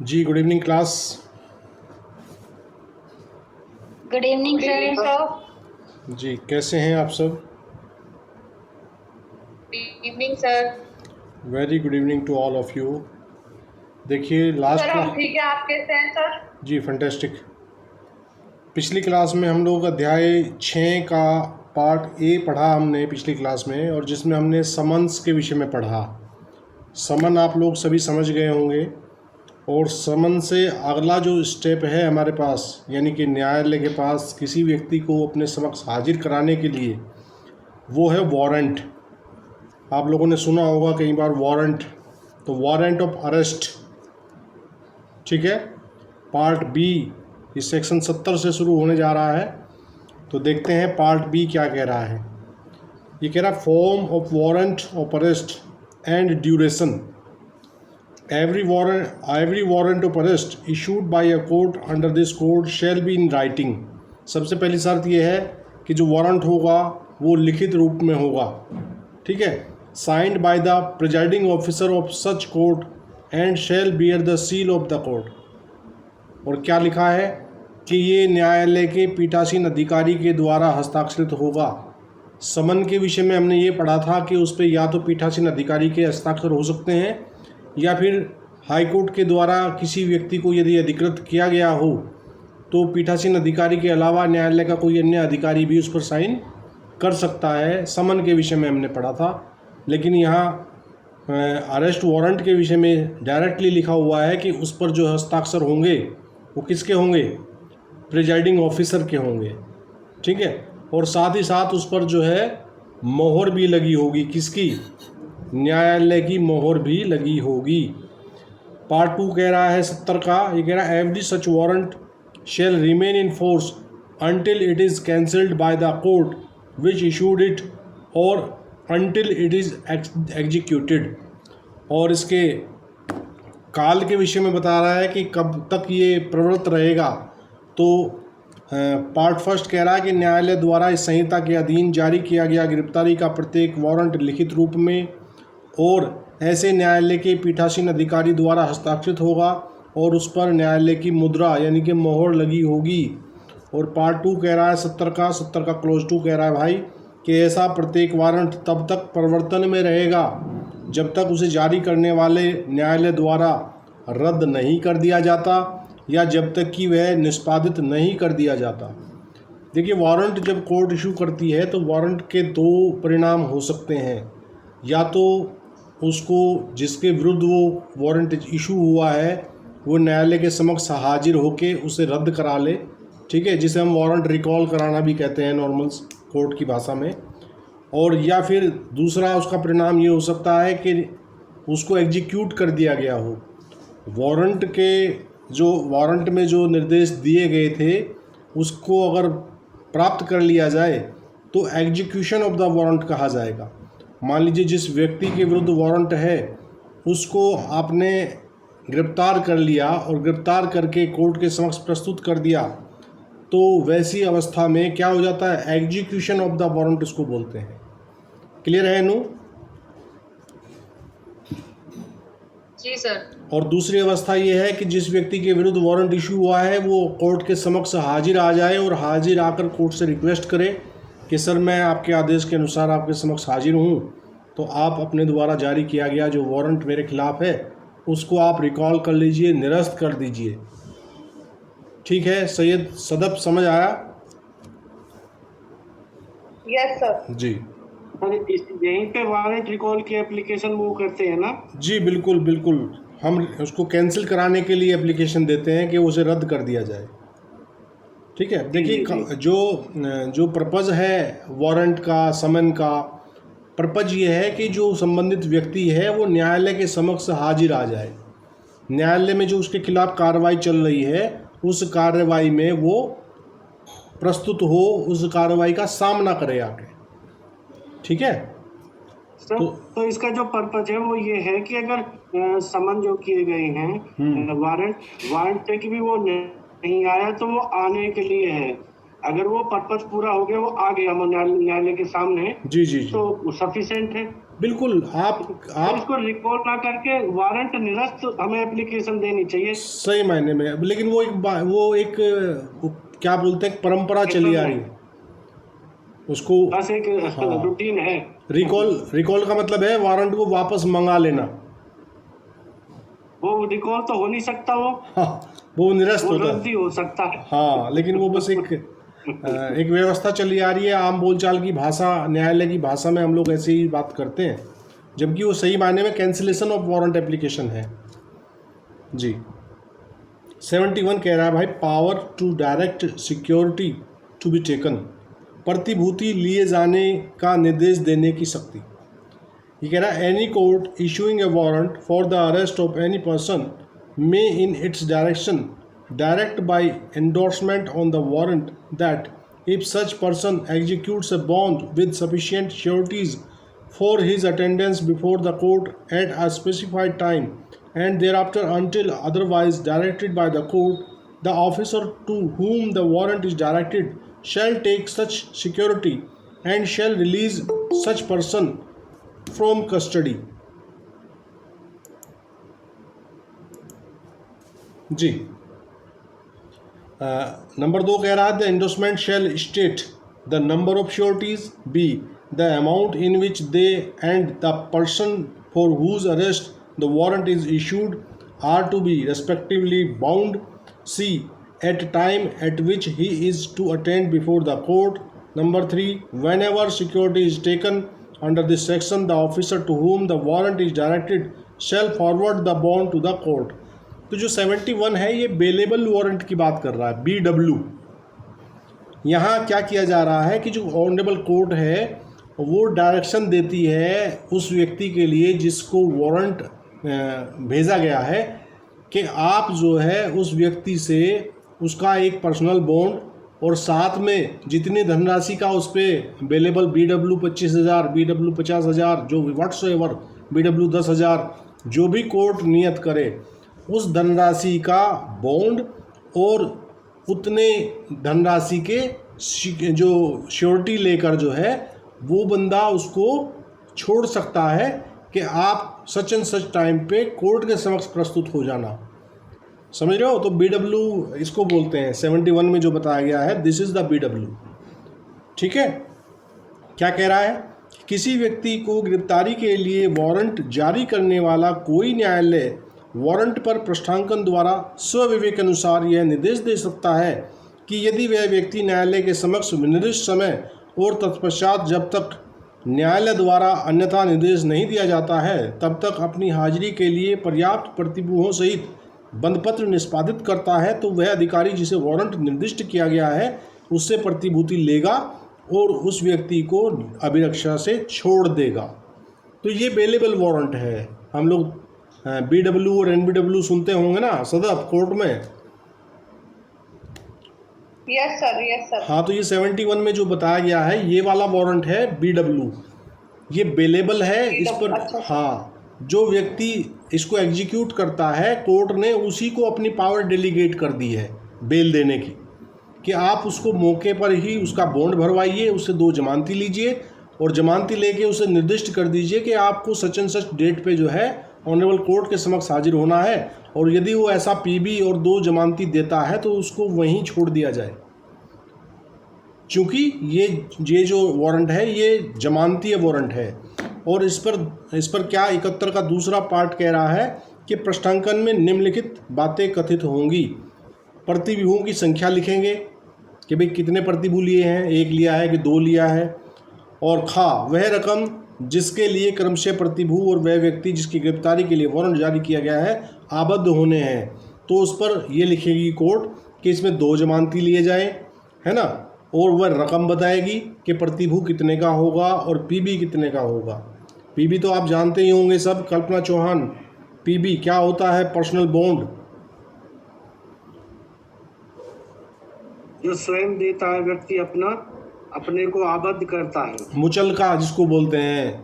जी good evening class. Good evening sir. जी कैसे हैं आप सब? Good evening sir. Very good evening to all of you. देखिए लास्ट सर हम क्लास। ठीक है, आप कैसे हैं सर? जी फंटेस्टिक। पिछली क्लास में हम लोग अध्याय 6 का पार्ट ए पढ़ा हमने पिछली क्लास में, और जिसमें हमने समन्स के विषय में पढ़ा। समन आप लोग सभी समझ गए होंगे, और समन से अगला जो स्टेप है हमारे पास, यानी कि न्यायालय के पास किसी व्यक्ति को अपने समक्ष हाजिर कराने के लिए, वो है वारंट। आप लोगों ने सुना होगा कई बार वारंट, तो वारंट ऑफ अरेस्ट। ठीक है, पार्ट बी इस सेक्शन 70 से शुरू होने जा रहा है। तो देखते हैं पार्ट बी क्या कह रहा है। ये कह रहा है form of warrant of arrest and duration. Every warrant of arrest issued by a court under this code shall be in writing. सबसे पहली शर्त यह है कि जो वारंट होगा वो लिखित रूप में होगा। ठीक है, signed by the presiding officer of such court and shall bear the seal of the court. और क्या लिखा है कि ये न्यायालय के पीठासीन अधिकारी के द्वारा हस्ताक्षरित होगा। समन के विषय में हमने ये पढ़ा था कि उस पर या तो पीठासीन अधिकारी के हस्ताक्षर हो सकते हैं, या फिर हाईकोर्ट के द्वारा किसी व्यक्ति को यदि अधिकृत किया गया हो तो पीठासीन अधिकारी के अलावा न्यायालय का कोई अन्य अधिकारी भी उस पर साइन कर सकता है। समन के विषय में हमने पढ़ा था, लेकिन यहाँ अरेस्ट वारंट के विषय में डायरेक्टली लिखा हुआ है कि उस पर जो हस्ताक्षर होंगे वो किसके होंगे? प्रिजाइडिंग ऑफिसर के होंगे। ठीक है, और साथ ही साथ उस पर जो है मोहर भी लगी होगी। किसकी? न्यायालय की मोहर भी लगी होगी। पार्ट 2 कह रहा है 70 का, ये कह रहा है every such warrant shall remain in force until it is cancelled by the court which issued it or until it is executed। और इसके काल के विषय में बता रहा है कि कब तक ये प्रवृत्त रहेगा। तो पार्ट फर्स्ट कह रहा है कि न्यायालय द्वारा इस संहिता के अधीन जारी किया गया गिरफ्तारी का प्रत्येक वारंट लिखित रूप में और ऐसे न्यायालय के पीठासीन अधिकारी द्वारा हस्ताक्षरित होगा और उस पर न्यायालय की मुद्रा यानी कि मोहर लगी होगी। और पार्ट 2 कह रहा है 70 का क्लोज 2 कह रहा है भाई कि ऐसा प्रत्येक वारंट तब तक प्रवर्तन में रहेगा जब तक उसे जारी करने वाले न्यायालय द्वारा रद्द नहीं कर दिया जाता या जब तक कि वह निष्पादित नहीं कर दिया जाता। देखिए, वारंट जब कोर्ट इशू करती है तो वारंट के दो परिणाम हो सकते हैं। या तो उसको जिसके विरुद्ध वो वारंट इशू हुआ है वो न्यायालय के समक्ष हाजिर होके उसे रद्द करा ले। ठीक है, जिसे हम वारंट रिकॉल कराना भी कहते हैं नॉर्मल कोर्ट की भाषा में। और या फिर दूसरा उसका परिणाम ये हो सकता है कि उसको एग्जीक्यूट कर दिया गया हो। वारंट में जो निर्देश दिए गए थे उसको अगर प्राप्त कर लिया जाए तो एग्जीक्यूशन ऑफ द वारंट कहा जाएगा। मान लीजिए जिस व्यक्ति के विरुद्ध वारंट है उसको आपने गिरफ्तार कर लिया और गिरफ्तार करके कोर्ट के समक्ष प्रस्तुत कर दिया, तो वैसी अवस्था में क्या हो जाता है? एग्जीक्यूशन ऑफ द वारंट उसको बोलते हैं। क्लियर है नू? जी सर। और दूसरी अवस्था ये है कि जिस व्यक्ति के विरुद्ध वारंट इशू हुआ है वो कोर्ट के समक्ष हाजिर आ जाए और हाजिर आकर कोर्ट से रिक्वेस्ट करे कि सर मैं आपके आदेश के अनुसार आपके समक्ष हाजिर हूँ, तो आप अपने द्वारा जारी किया गया जो वारंट मेरे खिलाफ है उसको आप रिकॉल कर लीजिए, निरस्त कर दीजिए। ठीक है सैयद सदफ, समझ आया? Yes sir. जी यहीं पे वारंट रिकॉल की एप्लीकेशन वो करते हैं ना? जी बिल्कुल बिल्कुल, हम उसको कैंसिल कराने के लिए एप्लीकेशन देते हैं कि उसे रद्द कर दिया जाए। ठीक है, देखिए जो पर्पज़ है वारंट का, समन का पर्पज़ ये है कि जो संबंधित व्यक्ति है वो न्यायालय के समक्ष हाजिर आ जाए। न्यायालय में जो उसके खिलाफ कार्रवाई चल रही है उस कार्रवाई में वो प्रस्तुत हो, उस कार्रवाई का सामना करे आके। ठीक है, सर तो इसका जो पर्पज है वो ये है कि अगर समन जो किए गए हैं वारंट से कि भी वो नहीं आया तो वो आने के लिए है। अगर वो पर्पज पूरा हो गया, वो आ गया न्यायालय के सामने, जी जी जी, तो सफिशिएंट है। बिल्कुल आप उसको रिकॉल ना करके वारंट निरस्त हमें एप्लीकेशन देनी चाहिए। सही मायने में, लेकिन वो एक क्या बोलते हैं, परंपरा चली आ रही है उसको। बस एक हाँ, रूटीन है। रिकॉल का मतलब है वारंट को वापस मंगा लेना। वो रिकॉल तो हो नहीं सकता, हाँ, वो निरस्त वो होता रद्द ही है। हो सकता है। हाँ, लेकिन वो बस एक व्यवस्था चली आ रही है, आम बोलचाल की भाषा, न्यायालय की भाषा में हम लोग ऐसे ही बात करते हैं, जबकि वो सही मायने में कैंसिलेशन ऑफ वारंट एप्लीकेशन है जी। 71 कह रहा है भाई, power to direct security to be taken, प्रतिभूति लिए जाने का निर्देश देने की शक्ति। ये कह रहा है, any court issuing a warrant for the arrest of any person may in its direction direct by endorsement on the warrant that if such person executes a bond with sufficient sureties for his attendance before the court at a specified time and thereafter until otherwise directed by the court, the officer to whom the warrant is directed shall take such security and shall release such person from custody। जी। Number 2 कह रहा है, the endorsement shall state the number of sureties, B the amount in which they and the person for whose arrest the warrant is issued are to be respectively bound, C at time at which he is to attend before the court. Number 3, whenever security is taken under this section the officer to whom the warrant is directed shall forward the bond to the court। तो जो 71 है ये bailable warrant की बात कर रहा है, BW। यहाँ क्या किया जा रहा है कि जो ऑनरेबल कोर्ट है वो डायरेक्शन देती है उस व्यक्ति के लिए जिसको वारंट भेजा गया है कि आप जो है उस व्यक्ति से उसका एक पर्सनल बॉन्ड और साथ में जितनी धनराशि का उस पर बेलेबल BW 25,000, BW 50,000, जो व्हाट्सएवर BW 10,000, जो भी कोर्ट नियत करे उस धनराशि का बॉन्ड और उतने धनराशि के जो श्योरिटी लेकर जो है वो बंदा उसको छोड़ सकता है कि आप सच एंड सच टाइम पे कोर्ट के समक्ष प्रस्तुत हो जाना। समझ रहे हो? तो BW इसको बोलते हैं, 71 में जो बताया गया है, दिस इज़ द BW। ठीक है, क्या कह रहा है? किसी व्यक्ति को गिरफ्तारी के लिए वारंट जारी करने वाला कोई न्यायालय वारंट पर पृष्ठांकन द्वारा स्वविवेक अनुसार यह निर्देश दे सकता है कि यदि वह व्यक्ति न्यायालय के समक्ष निर्दिष्ट समय और तत्पश्चात जब तक न्यायालय द्वारा अन्यथा निर्देश नहीं दिया जाता है तब तक अपनी हाजिरी के लिए पर्याप्त प्रतिभूओं सहित बंधपत्र निष्पादित करता है, तो वह अधिकारी जिसे वारंट निर्दिष्ट किया गया है उससे प्रतिभूति लेगा और उस व्यक्ति को अभिरक्षा से छोड़ देगा। तो ये बेलेबल वारंट है। हम लोग BW और NBW सुनते होंगे ना सदब कोर्ट में। Yes sir, yes sir. हाँ, तो ये 71 में जो बताया गया है ये वाला वारंट है BW, ये बेलेबल है। इस पर हाँ, जो व्यक्ति इसको एग्जीक्यूट करता है कोर्ट ने उसी को अपनी पावर डेलीगेट कर दी है बेल देने की, कि आप उसको मौके पर ही उसका बॉन्ड भरवाइए, उससे 2 जमानती लीजिए और जमानती लेके उसे निर्दिष्ट कर दीजिए कि आपको सच एंड सच डेट पे जो है ऑनरेबल कोर्ट के समक्ष हाजिर होना है, और यदि वो ऐसा PB और 2 जमानती देता है तो उसको वहीं छोड़ दिया जाए। क्योंकि ये जो वारंट है ये जमानती वारंट है। और इस पर क्या 71 का दूसरा पार्ट कह रहा है कि पृष्ठांकन में निम्नलिखित बातें कथित होंगी। प्रतिभूओं की संख्या लिखेंगे कि भाई कितने प्रतिभू लिए हैं, 1 लिया है कि 2 लिया है, और खा वह रकम जिसके लिए क्रमशः प्रतिभू और वह व्यक्ति जिसकी गिरफ्तारी के लिए वारंट जारी किया गया है आबद्ध होने हैं। तो उस पर ये लिखेगी कोर्ट कि इसमें 2 जमानती लिए जाएं, है ना, और वह रकम बताएगी कि प्रतिभू कितने का होगा और PB कितने का होगा। PB तो आप जानते ही होंगे सब, कल्पना चौहान। PB क्या होता है? पर्सनल बॉन्ड, जो स्वयं देता है व्यक्ति अपने को आबद्ध करता है। मुचलका जिसको बोलते हैं,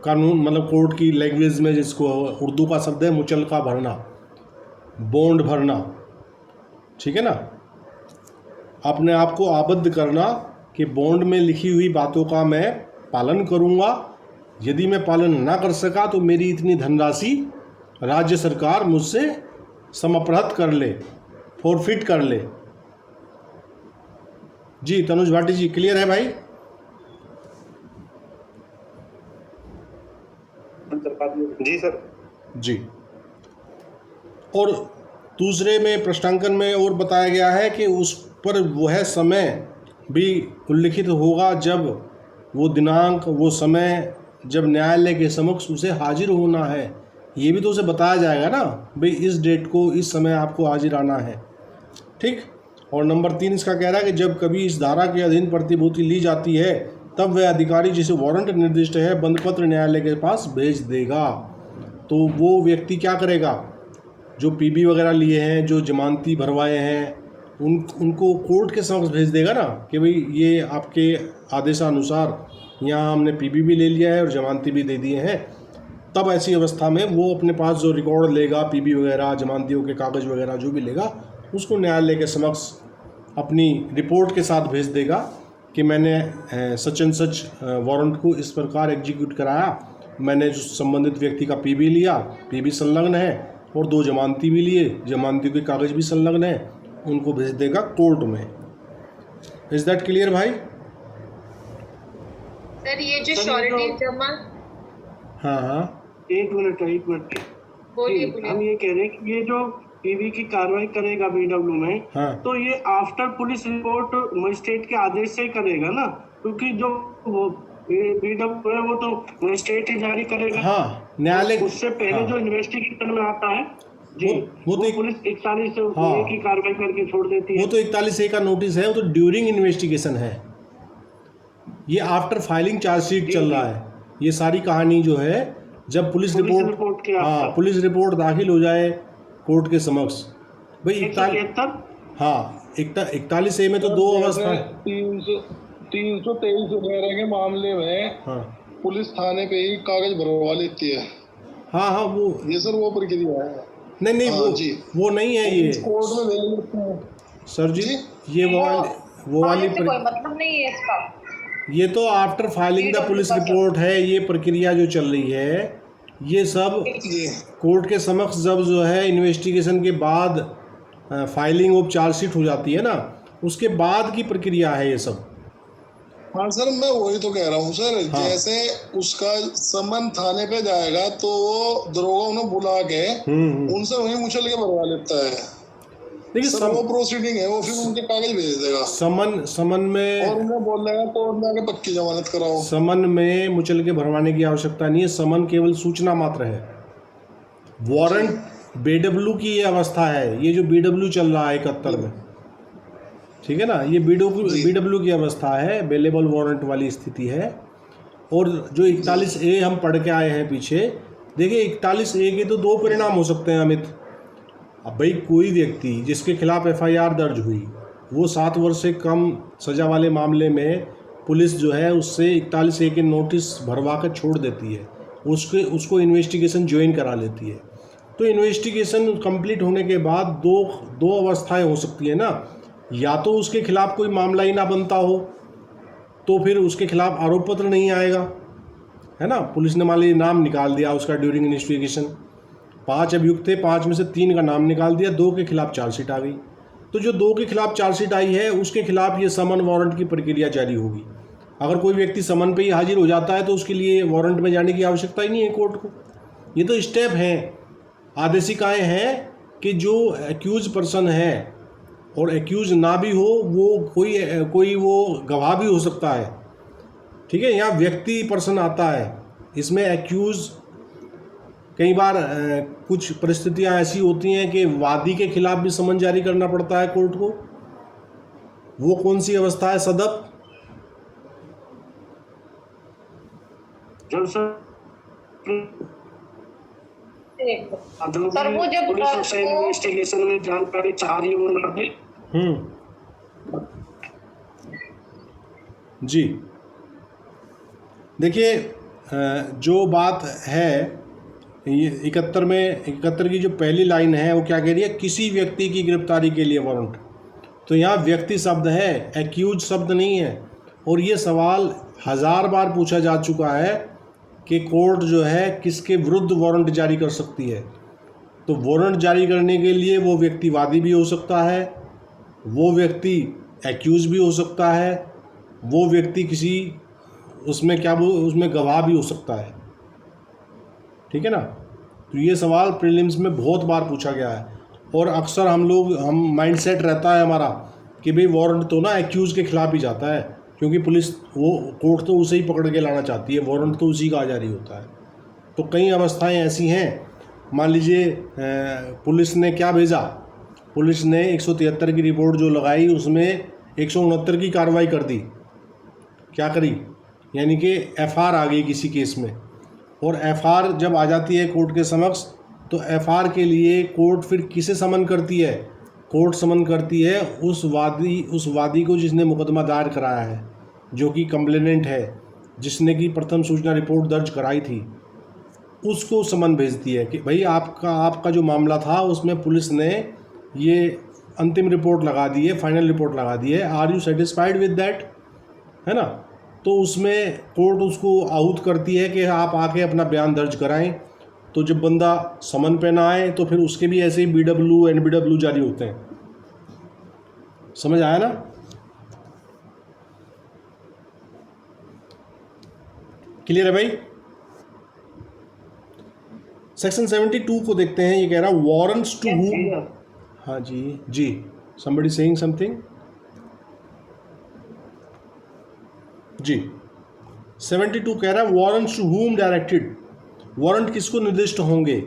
कानून मतलब कोर्ट की लैंग्वेज में जिसको उर्दू का शब्द है मुचलका भरना, बॉन्ड भरना। ठीक है ना, अपने आप को आबद्ध करना कि बॉन्ड में लिखी हुई बातों का मैं पालन करूंगा यदि मैं पालन ना कर सका तो मेरी इतनी धनराशि राज्य सरकार मुझसे समाप्त कर ले, फॉरफिट कर ले। जी तनुज भाटी जी, क्लियर है भाई? जी सर। जी। और दूसरे में प्रश्नांकन में और बताया गया है कि उस पर वह समय भी उल्लिखित होगा जब वो दिनांक, वो समय जब न्यायालय के समक्ष उसे हाजिर होना है। ये भी तो उसे बताया जाएगा ना, भाई इस डेट को, इस समय आपको हाजिर आना है। ठीक। और नंबर 3 इसका कह रहा है कि जब कभी इस धारा के अधीन प्रतिभूति ली जाती है तब वह अधिकारी जिसे वारंट निर्दिष्ट है बंदपत्र न्यायालय के पास भेज देगा। तो वो व्यक्ति क्या करेगा, जो पीबी वगैरह लिए हैं, जो जमानती भरवाए हैं, उनको कोर्ट के समक्ष भेज देगा ना कि भाई ये आपके आदेशानुसार यहाँ हमने पीबी भी ले लिया है और जमानती भी दे दिए हैं। तब ऐसी अवस्था में वो अपने पास जो रिकॉर्ड लेगा, पीबी वगैरह, जमानतियों के कागज़ वगैरह जो भी लेगा, उसको न्यायालय के समक्ष अपनी रिपोर्ट के साथ भेज देगा कि मैंने सच एंड सच वारंट को इस प्रकार एग्जीक्यूट कराया, मैंने जो संबंधित व्यक्ति का पीबी लिया, पीबी संलग्न है, और 2 जमानती भी लिए, जमानती के कागज़ भी संलग्न है, उनको भेज देगा कोर्ट में। इज दैट क्लियर भाई? सर ये जो श्योरिटी जमा, हाँ एक मिनट बोलिए हम ये कह रहे हैं कि ये जो पीबी की कार्रवाई करेगा बीडब्ल्यू में, हाँ। तो ये आफ्टर पुलिस रिपोर्ट मजिस्ट्रेट के आदेश से ही करेगा ना, क्योंकि जो वो बीडब्ल्यू है वो तो मजिस्ट्रेट ही जारी करेगा। हाँ, न्यायालय उससे पहले जो इन्वेस्टिगेशन में आता है जी, वो तो पुलिस 41 से हाँ, की कार्रवाई करके छोड़ देती है। वो तो 41A का नोटिस है, वो तो ड्यूरिंग इन्वेस्टिगेशन है। ये आफ्टर फाइलिंग चार्जशीट चल रहा है। ये सारी कहानी जो है जब पुलिस रिपोर्ट के हाँ, पुलिस रिपोर्ट दाखिल हो जाए कोर्ट के समक्ष, भाई 41A में तो 2 अवस्था, 323 वगैरह के मामले में हाँ पुलिस थाने पे ही कागज भरवा लेती है। हाँ वो ये सर वो प्रक्रिया है। नहीं वो नहीं है ये कोर्ट में भेज देते हैं सर जी। ये वो वाली कोई मतलब नहीं है इसका। ये तो after filing the police report है। ये प्रक्रिया जो चल रही है ये सब कोर्ट के समक्ष जब जो है इन्वेस्टिगेशन के बाद फाइलिंग ऑफ चार्जशीट हो जाती है ना, उसके बाद की प्रक्रिया है ये सब। हाँ सर, मैं वही तो कह रहा हूँ सर। हाँ। जैसे उसका समन थाने पे जाएगा तो वो दरोगा उन्हें बुला के उनसे वहीं मुचल के भरवा लेता है। देखिए वो प्रोसीडिंग है, वो फिर उनके कागज भेज देगा समन में, और उन्हें बोल देगा कोर्ट में आके पक्की जमानत कराओ। समन में मुचल के भरवाने की आवश्यकता नहीं है। समन केवल सूचना मात्र है। वारंट बीडब्ल्यू की ये अवस्था है। ये जो बीडब्ल्यू चल रहा है 71 में, ठीक है ना, ये बीडब्ल्यू की अवस्था है, बेलेबल वारंट वाली स्थिति है। और जो 41A हम पढ़ के आए हैं पीछे, देखिए 41A के तो 2 परिणाम हो सकते हैं अमित। अब भाई कोई व्यक्ति जिसके खिलाफ FIR दर्ज हुई, वो 7 वर्ष से कम सज़ा वाले मामले में पुलिस जो है उससे 41A के नोटिस भरवा कर छोड़ देती है, उसको इन्वेस्टिगेशन ज्वाइन करा लेती है। तो इन्वेस्टिगेशन कंप्लीट होने के बाद दो अवस्थाएं हो सकती है ना, या तो उसके खिलाफ कोई मामला ही ना बनता हो तो फिर उसके खिलाफ आरोप पत्र नहीं आएगा, है ना। पुलिस ने मान लीजिए नाम निकाल दिया उसका ड्यूरिंग इन्वेस्टिगेशन, 5 अभियुक्त थे, 5 में से 3 का नाम निकाल दिया, 2 के खिलाफ चार्जशीट आ गई। तो जो 2 के खिलाफ चार्जशीट आई है उसके खिलाफ ये समन वारंट की प्रक्रिया जारी होगी। अगर कोई व्यक्ति समन पे ही हाजिर हो जाता है तो उसके लिए वारंट में जाने की आवश्यकता ही नहीं है कोर्ट को। ये तो स्टेप हैं, आदेशिकाएँ हैं कि जो एक्यूज पर्सन है और एक्यूज ना भी हो, वो कोई वो गवाह भी हो सकता है, ठीक है। यहाँ व्यक्ति पर्सन आता है, इसमें एक्यूज कई बार कुछ परिस्थितियां ऐसी होती हैं कि वादी के खिलाफ भी समन जारी करना पड़ता है कोर्ट को। वो कौन सी अवस्था है सदब? जब सर वो जब पुलिस इन्वेस्टिगेशन में जानकारी चाह रही है जी। देखिए जो बात है ये 71 की जो पहली लाइन है वो क्या कह रही है, किसी व्यक्ति की गिरफ्तारी के लिए वारंट। तो यहाँ व्यक्ति शब्द है, एक्यूज शब्द नहीं है। और ये सवाल 1000 बार पूछा जा चुका है कि कोर्ट जो है किसके विरुद्ध वारंट जारी कर सकती है। तो वारंट जारी करने के लिए वो व्यक्ति वादी भी हो सकता है, वो व्यक्ति एक्यूज़ भी हो सकता है, वो व्यक्ति किसी उसमें गवाह भी हो सकता है। ठीक है ना। तो ये सवाल प्रीलिम्स में बहुत बार पूछा गया है और अक्सर हम माइंडसेट रहता है हमारा कि भाई वारंट तो ना एक्यूज़ के खिलाफ ही जाता है, क्योंकि पुलिस कोर्ट तो उसे ही पकड़ के लाना चाहती है, वारंट तो उसी का जारी होता है। तो कई अवस्थाएं ऐसी हैं, मान लीजिए पुलिस ने क्या भेजा, पुलिस ने 173 की रिपोर्ट जो लगाई उसमें 169 की कार्रवाई कर दी। क्या करी, यानी कि एफआर आ गई किसी केस में, और एफआर जब आ जाती है कोर्ट के समक्ष तो एफआर के लिए कोर्ट फिर किसे समन करती है, कोर्ट समन करती है उस वादी को जिसने मुकदमा दायर कराया है, जो कि कंप्लेनेंट है, जिसने की प्रथम सूचना रिपोर्ट दर्ज कराई थी, उसको समन भेजती है कि भाई आपका जो मामला था उसमें पुलिस ने ये अंतिम रिपोर्ट लगा दी है, फाइनल रिपोर्ट लगा दी है, are you satisfied with that, है ना। तो उसमें कोर्ट उसको आहूत करती है कि आप आके अपना बयान दर्ज कराएं। तो जब बंदा समन पे ना आए तो फिर उसके भी ऐसे ही BW NBW जारी होते हैं। समझ आया ना। क्लियर है भाई। सेक्शन 72 को देखते हैं। ये कह रहा वारंट्स टू हूम। हाँ जी somebody saying something जी। 72 कह रहा है warrants to whom directed, warrant किसको निर्दिष्ट होंगे।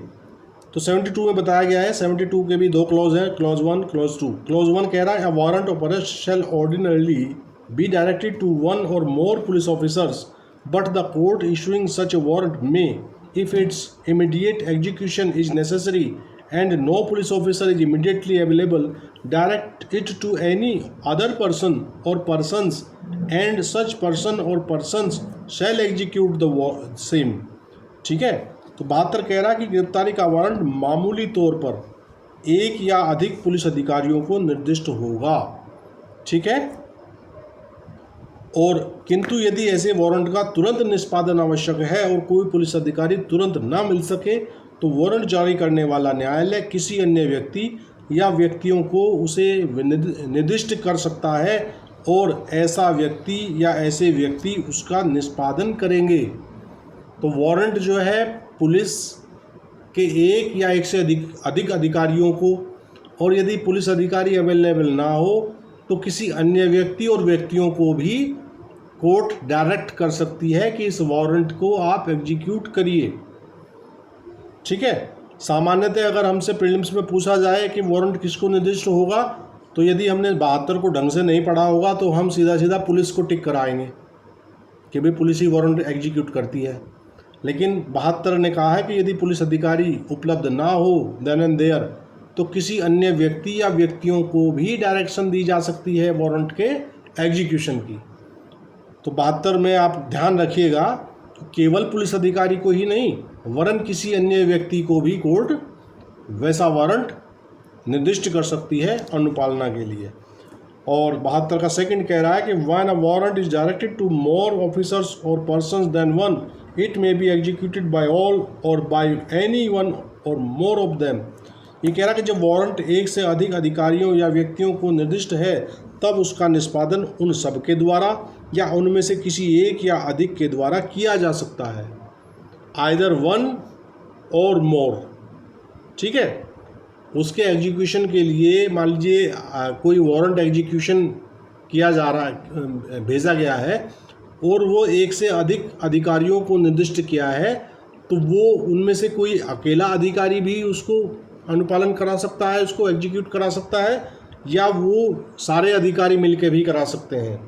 तो 72 में बताया गया है, 72 के भी दो क्लॉज हैं, क्लॉज 1 क्लॉज 2। क्लॉज 1 कह रहा है warrant of arrest shall ordinarily be directed to one or more police officers but the court issuing such a warrant may, if its immediate execution is necessary and no police officer is immediately available, direct it to any other person or persons and such person or persons shall execute the same। ठीक है। तो 72 कह रहा है कि गिरफ्तारी का warrant मामूली तौर पर एक या अधिक पुलिस अधिकारियों को निर्दिष्ट होगा। ठीक है। और किंतु यदि ऐसे वारंट का तुरंत निष्पादन आवश्यक है और कोई पुलिस अधिकारी तुरंत ना मिल सके तो वारंट जारी करने वाला न्यायालय किसी अन्य व्यक्ति या व्यक्तियों को उसे निर्दिष्ट कर सकता है और ऐसा व्यक्ति या ऐसे व्यक्ति उसका निष्पादन करेंगे। तो वारंट जो है पुलिस के एक या एक से अधिक अधिकारियों को, और यदि पुलिस अधिकारी अवेलेबल ना हो तो किसी अन्य व्यक्ति और व्यक्तियों को भी कोर्ट डायरेक्ट कर सकती है कि इस वारंट को आप एग्जीक्यूट करिए। ठीक है। सामान्यतः अगर हमसे प्रीलिम्स में पूछा जाए कि वारंट किसको निर्दिष्ट होगा, तो यदि हमने 72 को ढंग से नहीं पढ़ा होगा तो हम सीधा पुलिस को टिक कराएंगे कि भाई पुलिस ही वारंट एग्जीक्यूट करती है। लेकिन 72 ने कहा है कि यदि पुलिस अधिकारी उपलब्ध ना हो देन एंड देयर तो किसी अन्य व्यक्ति या व्यक्तियों को भी डायरेक्शन दी जा सकती है वारंट के एग्जीक्यूशन की। तो 72 में आप ध्यान रखिएगा, केवल पुलिस अधिकारी को ही नहीं वरन किसी अन्य व्यक्ति को भी कोर्ट वैसा वारंट निर्दिष्ट कर सकती है अनुपालना के लिए। और 72 का सेकंड कह रहा है कि when a warrant is directed to more officers or persons than one it may be executed by all or by any one or more of them. ये कह रहा है कि जब वारंट एक से अधिक अधिकारियों या व्यक्तियों को निर्दिष्ट है तब उसका निष्पादन उन सब के द्वारा या उनमें से किसी एक या अधिक के द्वारा किया जा सकता है, आइदर वन और मोर। ठीक है। उसके एग्जीक्यूशन के लिए मान लीजिए कोई वारंट एग्जीक्यूशन किया जा रहा है, भेजा गया है और वो एक से अधिक अधिकारियों को निर्दिष्ट किया है, तो वो उनमें से कोई अकेला अधिकारी भी उसको अनुपालन करा सकता है, उसको एग्जीक्यूट करा सकता है, या वो सारे अधिकारी मिलकर भी करा सकते हैं।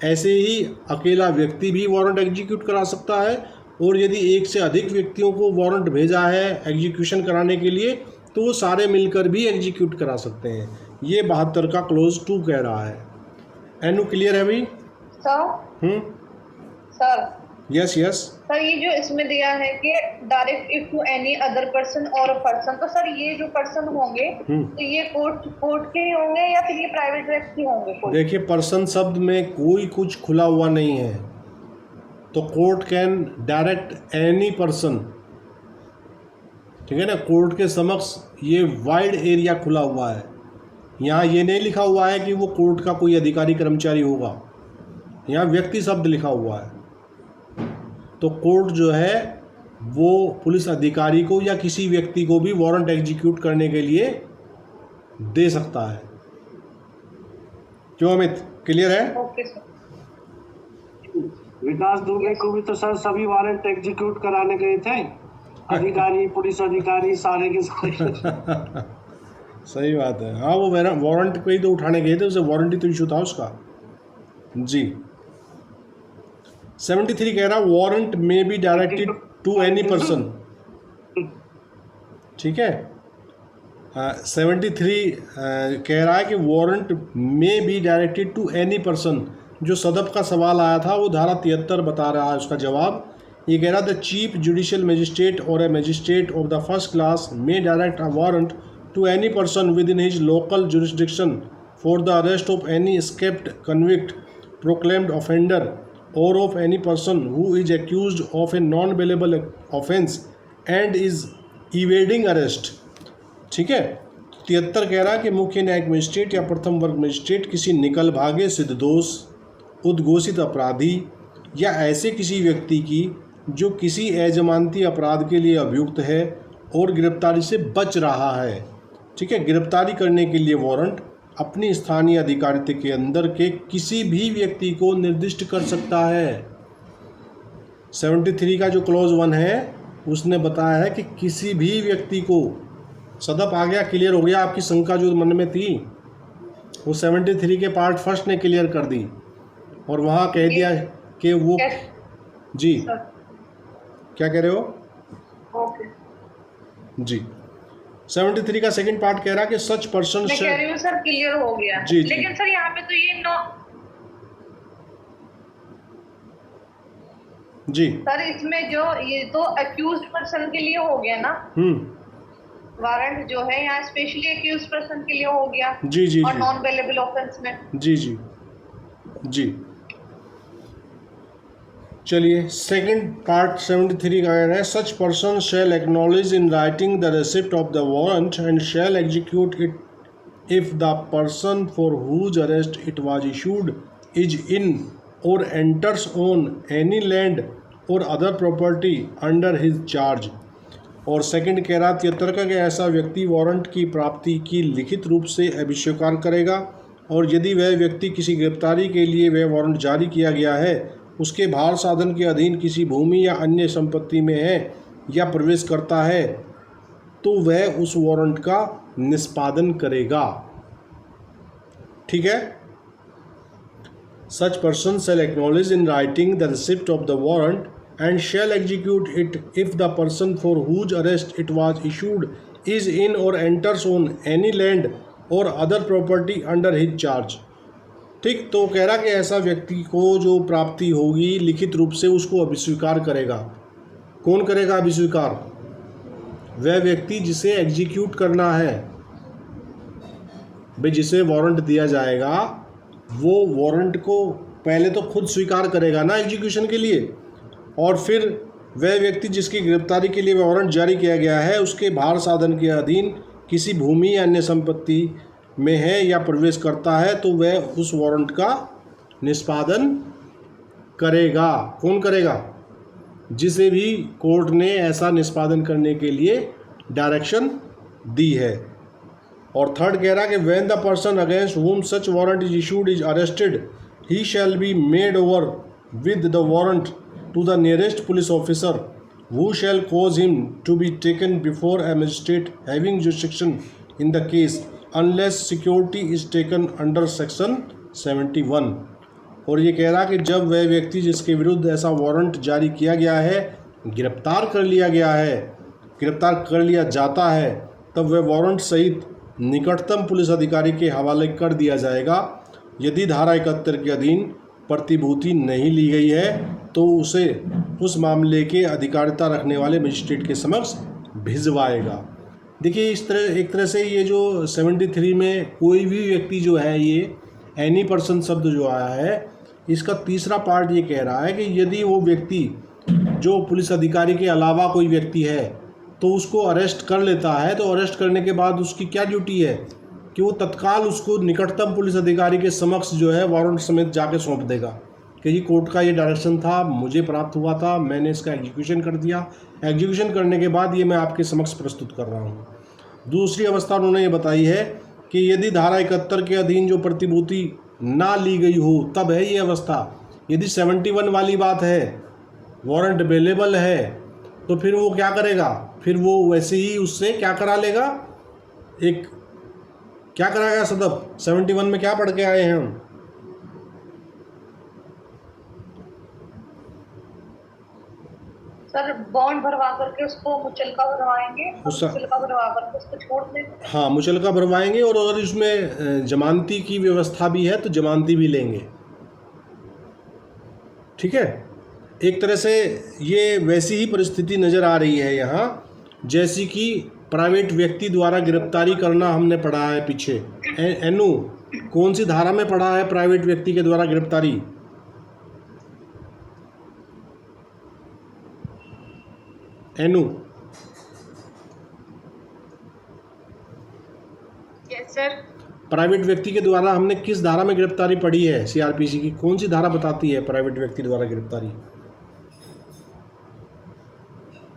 ऐसे ही अकेला व्यक्ति भी वारंट एग्जीक्यूट करा सकता है, और यदि एक से अधिक व्यक्तियों को वारंट भेजा है एग्जीक्यूशन कराने के लिए तो वो सारे मिलकर भी एग्जीक्यूट करा सकते हैं। ये 72 का क्लॉज 2 कह रहा है। एनु क्लियर है भाई? सर यस सर ये जो इसमें दिया है कि direct it to any other person और पर्सन, तो सर ये जो पर्सन होंगे तो ये कोर्ट के ही होंगे या फिर ये प्राइवेट व्यक्ति होंगे? देखिए पर्सन शब्द में कोई कुछ खुला हुआ नहीं है। तो court can direct any person, ठीक है ना, कोर्ट के समक्ष ये वाइड एरिया खुला हुआ है। यहाँ ये नहीं लिखा हुआ है कि वो कोर्ट का कोई अधिकारी कर्मचारी होगा, यहाँ व्यक्ति शब्द लिखा हुआ है। तो कोर्ट जो है वो पुलिस अधिकारी को या किसी व्यक्ति को भी वारंट एग्जीक्यूट करने के लिए दे सकता है। क्यों अमित, क्लियर है? Okay sir. विकास दुबे को भी तो सर सभी वारंट एग्जीक्यूट कराने गए थे, अधिकारी, पुलिस अधिकारी सारे के सारे। सही बात है। हाँ, वो वारंट को ही तो उठाने गए थे, उसे वारंटी तो इशू था उसका। जी 73 कह रहा वारंट में be directed to any person, ठीक है। 73 कह रहा है कि वारंट में be directed to any person. जो सदब का सवाल आया था वो धारा 73 बता रहा है उसका जवाब। ये कह रहा the chief judicial magistrate or a magistrate of the first class में direct a warrant to any person within his local jurisdiction for the arrest of any escaped convict, proclaimed offender or of any person who is accused of a non-bailable offence and is evading arrest, ठीक है। 73 कह रहा है कि मुख्य न्यायिक magistrate या प्रथम वर्ग मजिस्ट्रेट किसी निकल भागे सिद्धदोष, उद्घोषित अपराधी या ऐसे किसी व्यक्ति की जो किसी अजमानती अपराध के लिए अभियुक्त है और गिरफ्तारी से बच रहा है, ठीक है, गिरफ्तारी करने के लिए वारंट अपनी स्थानीय अधिकारिता के अंदर के किसी भी व्यक्ति को निर्दिष्ट कर सकता है। 73 का जो क्लॉज 1 है उसने बताया है कि किसी भी व्यक्ति को, सदप आ गया, क्लियर हो गया आपकी शंका जो मन में थी, वो 73 के पार्ट फर्स्ट ने क्लियर कर दी और वहाँ कह दिया कि वो जी क्या कह रहे हो? ओके जी 73 का सेकंड पार्ट कह रहा है कि सच पर्सन, मैं कह रही हूँ सर क्लियर हो गया। जी, लेकिन सर यहाँ पे तो ये जी सर इसमें जो ये तो अक्यूज्ड पर्सन के लिए हो गया ना, वारंट जो है यहाँ स्पेशली अक्यूज्ड पर्सन के लिए हो गया। जी जी और नॉन बेलेबल ऑफेंस में जी जी जी। चलिए सेकंड पार्ट 73 का कह रहा है such person shall acknowledge in writing the receipt of the warrant and shall execute it if the person for whose arrest it was issued is in और enters on any land और other property under his charge. और second कह रहा 73 का कि ऐसा व्यक्ति warrant की प्राप्ति की लिखित रूप से अभिस्वीकार करेगा और यदि वह व्यक्ति किसी गिरफ्तारी के लिए वह वारंट जारी किया गया है उसके भार साधन के अधीन किसी भूमि या अन्य संपत्ति में है या प्रवेश करता है तो वह उस वारंट का निष्पादन करेगा, ठीक है। Such person shall acknowledge in writing the receipt of the warrant and shall execute it if the person for whose arrest it was issued is in or enters on any land or other property under his charge, ठीक। तो कह रहा कि ऐसा व्यक्ति को जो प्राप्ति होगी लिखित रूप से उसको अभिस्वीकार करेगा। कौन करेगा अभिस्वीकार? वह व्यक्ति जिसे एग्जीक्यूट करना है, भाई जिसे वारंट दिया जाएगा वो वारंट को पहले तो खुद स्वीकार करेगा ना एग्जीक्यूशन के लिए, और फिर वह व्यक्ति जिसकी गिरफ्तारी के लिए वारंट जारी किया गया है उसके भार साधन के अधीन किसी भूमि या अन्य संपत्ति में है या प्रवेश करता है तो वह उस वारंट का निष्पादन करेगा। कौन करेगा? जिसे भी कोर्ट ने ऐसा निष्पादन करने के लिए डायरेक्शन दी है। और थर्ड कह रहा कि when the person against whom such warrant is issued is arrested he shall be made over with the warrant to the nearest police officer who shall cause him to be taken before a magistrate having jurisdiction in the case unless security is taken under section 71। और ये कह रहा कि जब वह व्यक्ति जिसके विरुद्ध ऐसा वारंट जारी किया गया है गिरफ्तार कर लिया गया है, गिरफ्तार कर लिया जाता है, तब वह वारंट सहित निकटतम पुलिस अधिकारी के हवाले कर दिया जाएगा। यदि धारा 71 के अधीन प्रतिभूति नहीं ली गई है तो उसे उस मामले के अधिकारिता रखने वाले मजिस्ट्रेट के समक्ष भिजवाएगा। देखिए इस तरह एक तरह से ये जो 73 में कोई भी व्यक्ति जो है, ये एनी पर्सन शब्द जो आया है इसका तीसरा पार्ट ये कह रहा है कि यदि वो व्यक्ति जो पुलिस अधिकारी के अलावा कोई व्यक्ति है तो उसको अरेस्ट कर लेता है, तो अरेस्ट करने के बाद उसकी क्या ड्यूटी है कि वो तत्काल उसको निकटतम पुलिस अधिकारी के समक्ष जो है वारंट समेत जाके सौंप देगा कि ये कोर्ट का ये डायरेक्शन था, मुझे प्राप्त हुआ था, मैंने इसका एग्जीक्यूशन कर दिया, एग्जीक्यूशन करने के बाद ये मैं आपके समक्ष प्रस्तुत कर रहा हूँ। दूसरी अवस्था उन्होंने ये बताई है कि यदि धारा 71 के अधीन जो प्रतिभूति ना ली गई हो तब है ये अवस्था। यदि 71 वाली बात है, वारंट अवेलेबल है, तो फिर वो क्या करेगा, फिर वो वैसे ही उससे क्या करा लेगा, एक क्या कराएगा सदब। 71 में क्या पढ़ के आए हैं हम? सर बॉन्ड भरवा करके उसको मुचलका भरवाएंगे, मुचलका भरवा करके उसको छोड़ देंगे। हाँ, मुचलका भरवाएंगे, और अगर इसमें जमानती की व्यवस्था भी है तो जमानती भी लेंगे। ठीक है, एक तरह से ये वैसी ही परिस्थिति नज़र आ रही है यहाँ जैसी कि प्राइवेट व्यक्ति द्वारा गिरफ्तारी करना हमने पढ़ा है पीछे। एनु कौन सी धारा में पढ़ा है प्राइवेट व्यक्ति के द्वारा गिरफ्तारी? एनु? Yes sir. प्राइवेट व्यक्ति के द्वारा हमने किस धारा में गिरफ्तारी पढ़ी है? सीआरपीसी की कौन सी धारा बताती है प्राइवेट व्यक्ति द्वारा गिरफ्तारी?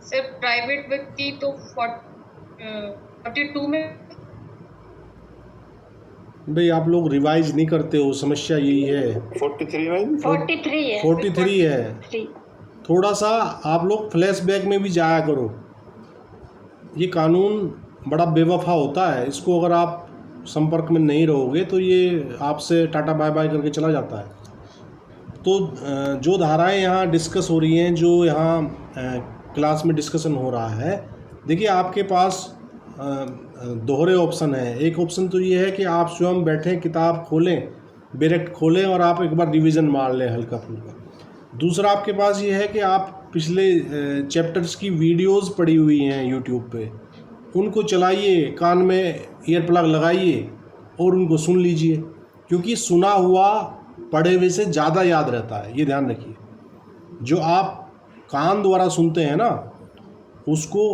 सर प्राइवेट व्यक्ति तो 42 में। भाई आप लोग रिवाइज नहीं करते हो, समस्या यही है। 43 है। थोड़ा सा आप लोग फ्लैशबैक में भी जाया करो। ये कानून बड़ा बेवफा होता है, इसको अगर आप संपर्क में नहीं रहोगे तो ये आपसे टाटा बाय बाय करके चला जाता है। तो जो धाराएं यहाँ डिस्कस हो रही हैं, जो यहाँ क्लास में डिस्कशन हो रहा है, देखिए आपके पास दोहरे ऑप्शन है। एक ऑप्शन तो ये है कि आप स्वयं बैठें, किताब खोलें, डायरेक्ट खोलें और आप एक बार रिवीजन मार लें हल्का फुल्का। दूसरा आपके पास ये है कि आप पिछले चैप्टर्स की वीडियोस पड़ी हुई हैं यूट्यूब पे, उनको चलाइए, कान में ईयर प्लग लगाइए और उनको सुन लीजिए, क्योंकि सुना हुआ पढ़े हुए से ज़्यादा याद रहता है, ये ध्यान रखिए। जो आप कान द्वारा सुनते हैं ना, उसको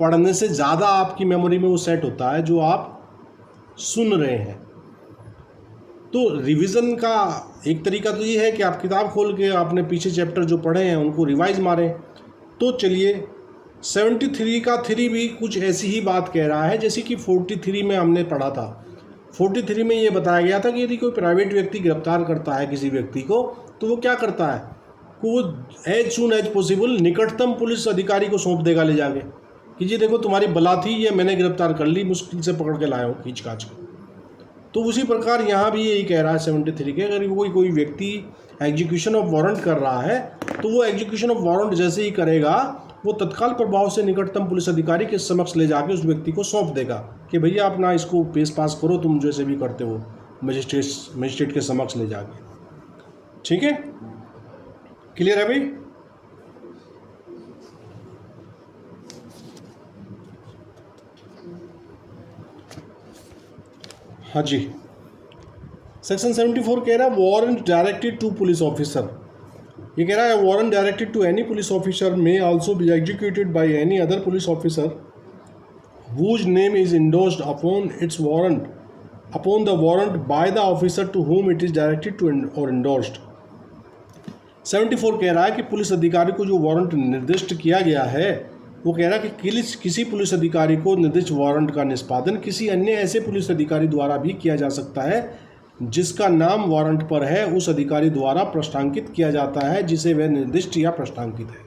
पढ़ने से ज़्यादा आपकी मेमोरी में वो सेट होता है जो आप सुन रहे हैं। तो रिवीजन का एक तरीका तो ये है कि आप किताब खोल के आपने पीछे चैप्टर जो पढ़े हैं उनको रिवाइज मारें। तो चलिए 73 का 3 भी कुछ ऐसी ही बात कह रहा है जैसे कि 43 में हमने पढ़ा था। 43 में ये बताया गया था कि यदि कोई प्राइवेट व्यक्ति गिरफ्तार करता है किसी व्यक्ति को, तो वो क्या करता है कि वो एज सून एज पॉसिबल निकटतम पुलिस अधिकारी को सौंप देगा ले जाके कि जी देखो तुम्हारी बला थी, ये मैंने गिरफ्तार कर ली, मुश्किल से पकड़ के लाया हूँ खींच काच के। तो उसी प्रकार यहाँ भी यही कह रहा है 73 के, अगर कोई व्यक्ति एग्जीक्यूशन ऑफ वारंट कर रहा है तो वो एग्जीक्यूशन ऑफ वारंट जैसे ही करेगा वो तत्काल प्रभाव से निकटतम पुलिस अधिकारी के समक्ष ले जाके उस व्यक्ति को सौंप देगा कि भैया अपना इसको पेश पास करो, तुम जैसे भी करते हो मजिस्ट्रेट के समक्ष ले जाके। ठीक है, क्लियर है भाई? हाँ जी, सेक्शन 74 कह रहा है warrant directed to police officer. ये कह रहा है warrant directed to any police officer may also be executed by any other police officer whose name is endorsed upon the warrant by the officer to whom it is directed to or endorsed। 74 कह रहा है कि police अधिकारी को जो warrant निर्दिष्ट किया गया है, वो कह रहा है कि किसी पुलिस अधिकारी को निर्दिष्ट वारंट का निष्पादन किसी अन्य ऐसे पुलिस अधिकारी द्वारा भी किया जा सकता है जिसका नाम वारंट पर है, उस अधिकारी द्वारा प्रश्नांकित किया जाता है जिसे वह निर्दिष्ट या प्रश्नांकित है।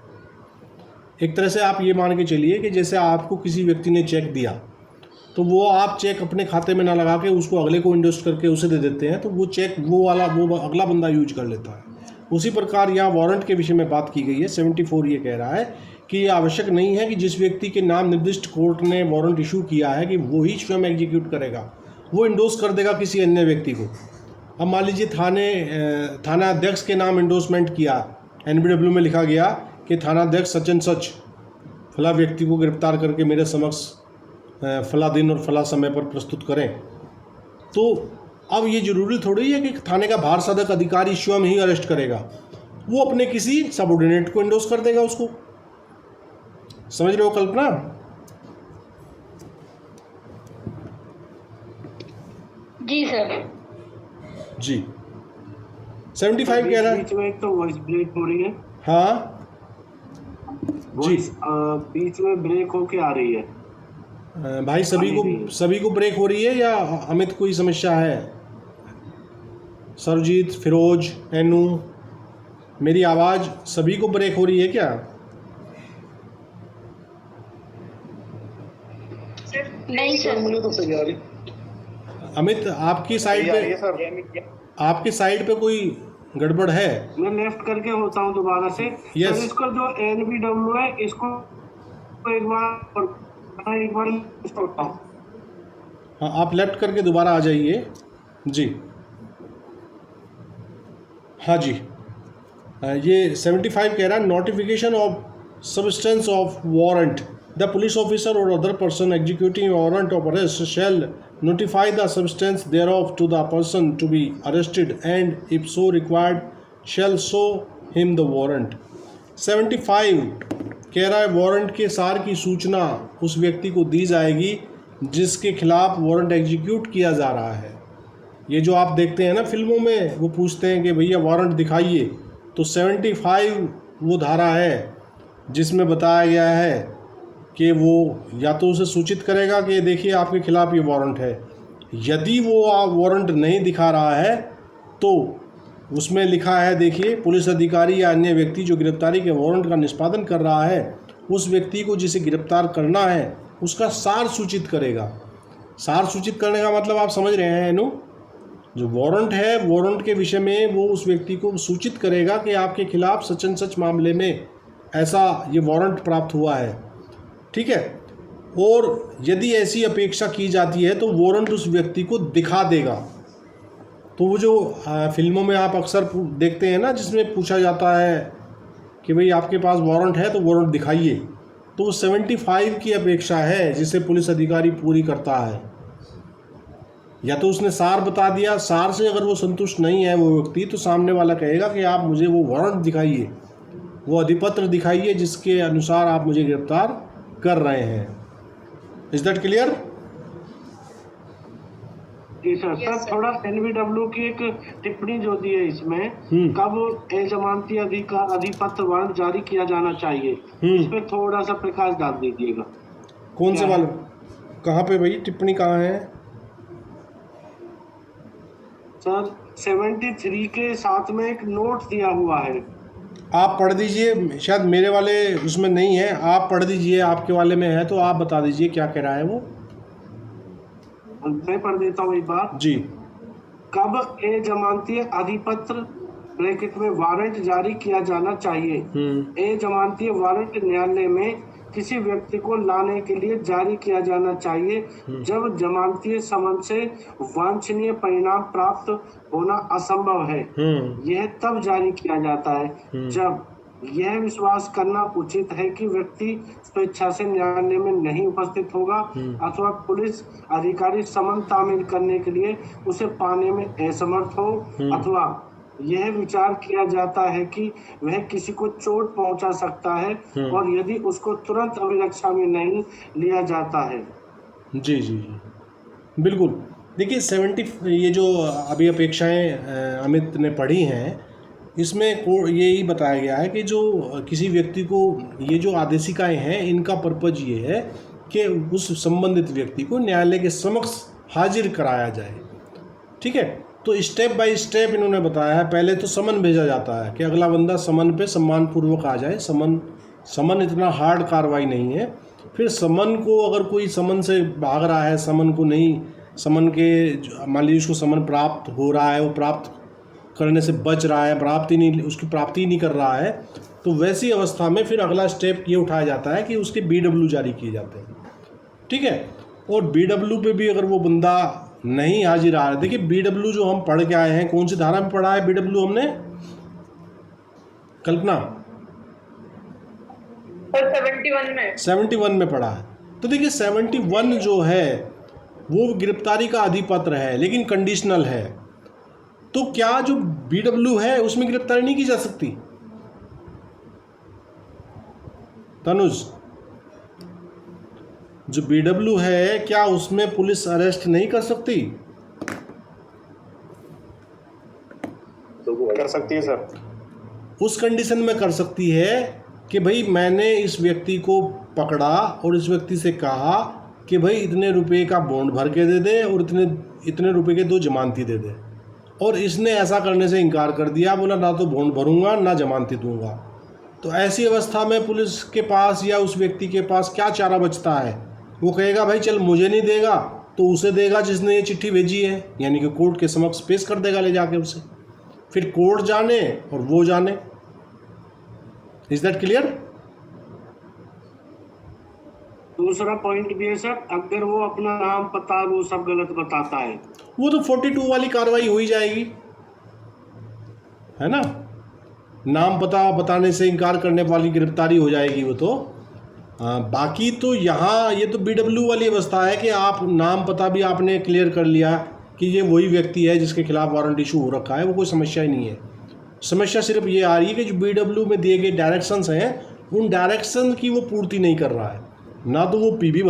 एक तरह से आप ये मान के चलिए कि जैसे आपको किसी व्यक्ति ने चेक दिया तो वो आप चेक अपने खाते में ना लगा के उसको अगले को इंडोस्ट करके उसे दे देते हैं, तो वो चेक वो अगला बंदा यूज कर लेता है। उसी प्रकार यहाँ वारंट के विषय में बात की गई है। 74 ये कह रहा है कि ये आवश्यक नहीं है कि जिस व्यक्ति के नाम निर्दिष्ट कोर्ट ने वारंट इशू किया है कि वो ही स्वयं एग्जीक्यूट करेगा, वो इंडोर्स कर देगा किसी अन्य व्यक्ति को। अब मान लीजिए थाना अध्यक्ष के नाम इंडोर्समेंट किया, NBW में लिखा गया कि थानाध्यक्ष सचिन सच फला व्यक्ति को गिरफ्तार करके मेरे समक्ष फला दिन और फला समय पर प्रस्तुत करें, तो अब ये जरूरी थोड़ी है कि थाने का भार साधक अधिकारी स्वयं ही अरेस्ट करेगा, वो अपने किसी सबऑर्डिनेट को इंडोर्स कर देगा उसको। समझ रहे हो कल्पना? जी सर। जी 75 कह रहा है। बीच में एक तो वॉइस ब्रेक हो रही है। हाँ जी, बीच में ब्रेक होके आ रही है। भाई सभी को ब्रेक हो रही है या अमित कोई समस्या है? सरजीत, फिरोज, एनू, मेरी आवाज़ सभी को ब्रेक हो रही है क्या? नहीं सर, मुझे तो सही आ रही। अमित आपकी साइड पे कोई गड़बड़ है? मैं लेफ्ट करके होता हूँ दोबारा से। Yes. तो इसको जो NBW है इसको एक बार होता हूँ। हाँ, आप लेफ्ट करके दोबारा आ जाइए जी। हाँ जी, ये 75 कह रहा है notification of substance of warrant, the police officer or other person executing warrant of arrest shall notify the substance thereof to the person to be arrested and if so required shall show him the warrant। 75 कह रहा है warrant के सार की सूचना उस व्यक्ति को दी जाएगी जिसके खिलाफ वारंट एग्जीक्यूट किया जा रहा है। ये जो आप देखते हैं ना फिल्मों में, वो पूछते हैं कि भैया वारंट दिखाइए, तो 75 वो धारा है जिसमें बताया गया है कि वो या तो उसे सूचित करेगा कि देखिए आपके खिलाफ ये वारंट है। यदि वो वारंट नहीं दिखा रहा है तो उसमें लिखा है, देखिए पुलिस अधिकारी या अन्य व्यक्ति जो गिरफ्तारी के वारंट का निष्पादन कर रहा है उस व्यक्ति को जिसे गिरफ्तार करना है उसका सार सूचित करेगा। सार सूचित करने का मतलब आप समझ रहे हैं नु, जो वारंट है वारंट के विषय में वो उस व्यक्ति को सूचित करेगा कि आपके खिलाफ सच एंड सच मामले में ऐसा ये वारंट प्राप्त हुआ है, ठीक है। और यदि ऐसी अपेक्षा की जाती है तो वारंट उस व्यक्ति को दिखा देगा। तो वो जो फिल्मों में आप अक्सर देखते हैं ना जिसमें पूछा जाता है कि भाई आपके पास वारंट है तो वारंट दिखाइए, तो वो 75 की अपेक्षा है जिसे पुलिस अधिकारी पूरी करता है। या तो उसने सार बता दिया, सार से अगर वो संतुष्ट नहीं है वो व्यक्ति, तो सामने वाला कहेगा कि आप मुझे वो वारंट दिखाइए, वो अधिपत्र दिखाइए जिसके अनुसार आप मुझे गिरफ्तार कर रहे हैं। Is that clear? जी सर। सर थोड़ा NBW की एक टिप्पणी जो दी है इसमें, कब जमानती अधिपत्र वारंट जारी किया जाना चाहिए, इस पे थोड़ा सा प्रकाश डाल दीजिएगा। कौन से वाले, कहाँ पे भाई टिप्पणी कहाँ है? सर 73 के साथ में एक नोट दिया हुआ है, आप पढ़ दीजिए, शायद मेरे वाले उसमें नहीं है, आप पढ़ दीजिए, आपके वाले में है तो आप बता दीजिए क्या कह रहा है वो। मैं पढ़ देता हूँ एक बार जी। कब जमानती अधिपत्र ब्रैकेट में वारंट जारी किया जाना चाहिए। जमानती वारंट न्यायालय में किसी व्यक्ति को लाने के लिए जारी किया जाना चाहिए जब जमानती समन से वांछनीय परिणाम प्राप्त होना असंभव है। यह तब जारी किया जाता है जब यह विश्वास करना उचित है कि व्यक्ति स्वेच्छा से न्यायालय में नहीं उपस्थित होगा अथवा पुलिस अधिकारी समन तामील करने के लिए उसे पाने में असमर्थ हो, अथवा यह विचार किया जाता है कि वह किसी को चोट पहुंचा सकता है और यदि उसको तुरंत अभिरक्षा में नहीं लिया जाता है। जी जी जी बिल्कुल। देखिए 70 ये जो अभी अपेक्षाएं अमित ने पढ़ी हैं, इसमें यही बताया गया है कि जो किसी व्यक्ति को ये जो आदेशिकाएं हैं इनका पर्पज ये है कि उस संबंधित व्यक्ति को न्यायालय के समक्ष हाजिर कराया जाए, ठीक है। तो स्टेप बाय स्टेप इन्होंने बताया है। पहले तो समन भेजा जाता है कि अगला बंदा समन पे सम्मानपूर्वक आ जाए। समन इतना हार्ड कार्रवाई नहीं है। फिर समन को अगर कोई समन से भाग रहा है, समन को नहीं, समन के मान लीजिए उसको समन प्राप्त हो रहा है, वो प्राप्त करने से बच रहा है, उसकी प्राप्ति नहीं कर रहा है, तो वैसी अवस्था में फिर अगला स्टेप ये उठाया जाता है कि उसके BW जारी किए जाते हैं, ठीक है। और BW पे भी अगर वो बंदा नहीं हाजिर आ रहा है, देखिए BW जो हम पढ़ के आए हैं, कौन सी धारा में पढ़ा है BW हमने कल्पना? 71 में 71 में पढ़ा है। तो देखिए 71 जो है वो गिरफ्तारी का अधिपत्र है लेकिन कंडीशनल है, तो क्या जो BW है उसमें गिरफ्तारी नहीं की जा सकती? तनुज, जो BW है क्या उसमें पुलिस अरेस्ट नहीं कर सकती? कर सकती है सर। उस कंडीशन में कर सकती है कि भाई मैंने इस व्यक्ति को पकड़ा और इस व्यक्ति से कहा कि भाई इतने रुपए का बॉन्ड भर के दे दे और इतने रुपए के 2 जमानती दे दे, और इसने ऐसा करने से इनकार कर दिया, बोला ना तो बॉन्ड भरूंगा ना जमानती दूंगा। तो ऐसी अवस्था में पुलिस के पास या उस व्यक्ति के पास क्या चारा बचता है? वो कहेगा भाई चल मुझे नहीं देगा तो उसे देगा जिसने ये चिट्ठी भेजी है, यानी कि कोर्ट के समक्ष पेश कर देगा ले जाके उसे, फिर कोर्ट जाने और वो जाने। Is that clear? दूसरा पॉइंट भी है सर, अगर वो अपना नाम पता वो सब गलत बताता है, वो तो 42 वाली कार्रवाई हो ही जाएगी, है ना। नाम पता बताने से इनकार करने वाली गिरफ्तारी हो जाएगी वो तो। बाकी तो यहाँ ये तो BW वाली अवस्था है कि आप नाम पता भी आपने क्लियर कर लिया कि ये वही व्यक्ति है जिसके खिलाफ वारंट इशू हो रखा है, वो कोई समस्या ही नहीं है। समस्या सिर्फ ये आ रही है कि जो BW में दिए गए डायरेक्शंस हैं उन डायरेक्शन की वो पूर्ति नहीं कर रहा है, ना तो वो PB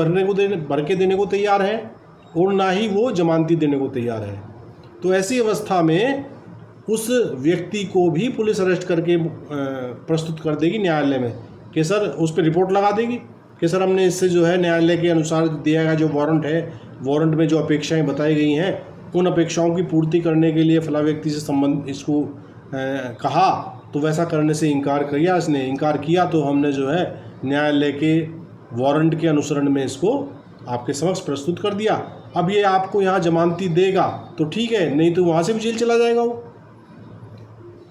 भर के देने को तैयार है और ना ही वो जमानती देने को तैयार है। तो ऐसी अवस्था में उस व्यक्ति को भी पुलिस अरेस्ट करके प्रस्तुत कर देगी न्यायालय में कि सर उस पर रिपोर्ट लगा देगी कि सर हमने इससे जो है न्यायालय के अनुसार दिया गया जो वारंट है, वारंट में जो अपेक्षाएं बताई गई हैं उन अपेक्षाओं की पूर्ति करने के लिए फला व्यक्ति से संबंध इसको कहा, तो वैसा करने से इनकार किया, इसने इनकार किया तो हमने जो है न्यायालय के वारंट के अनुसरण में इसको आपके समक्ष प्रस्तुत कर दिया। अब ये आपको यहाँ जमानती देगा तो ठीक है, नहीं तो वहाँ से भी जेल चला जाएगा वो।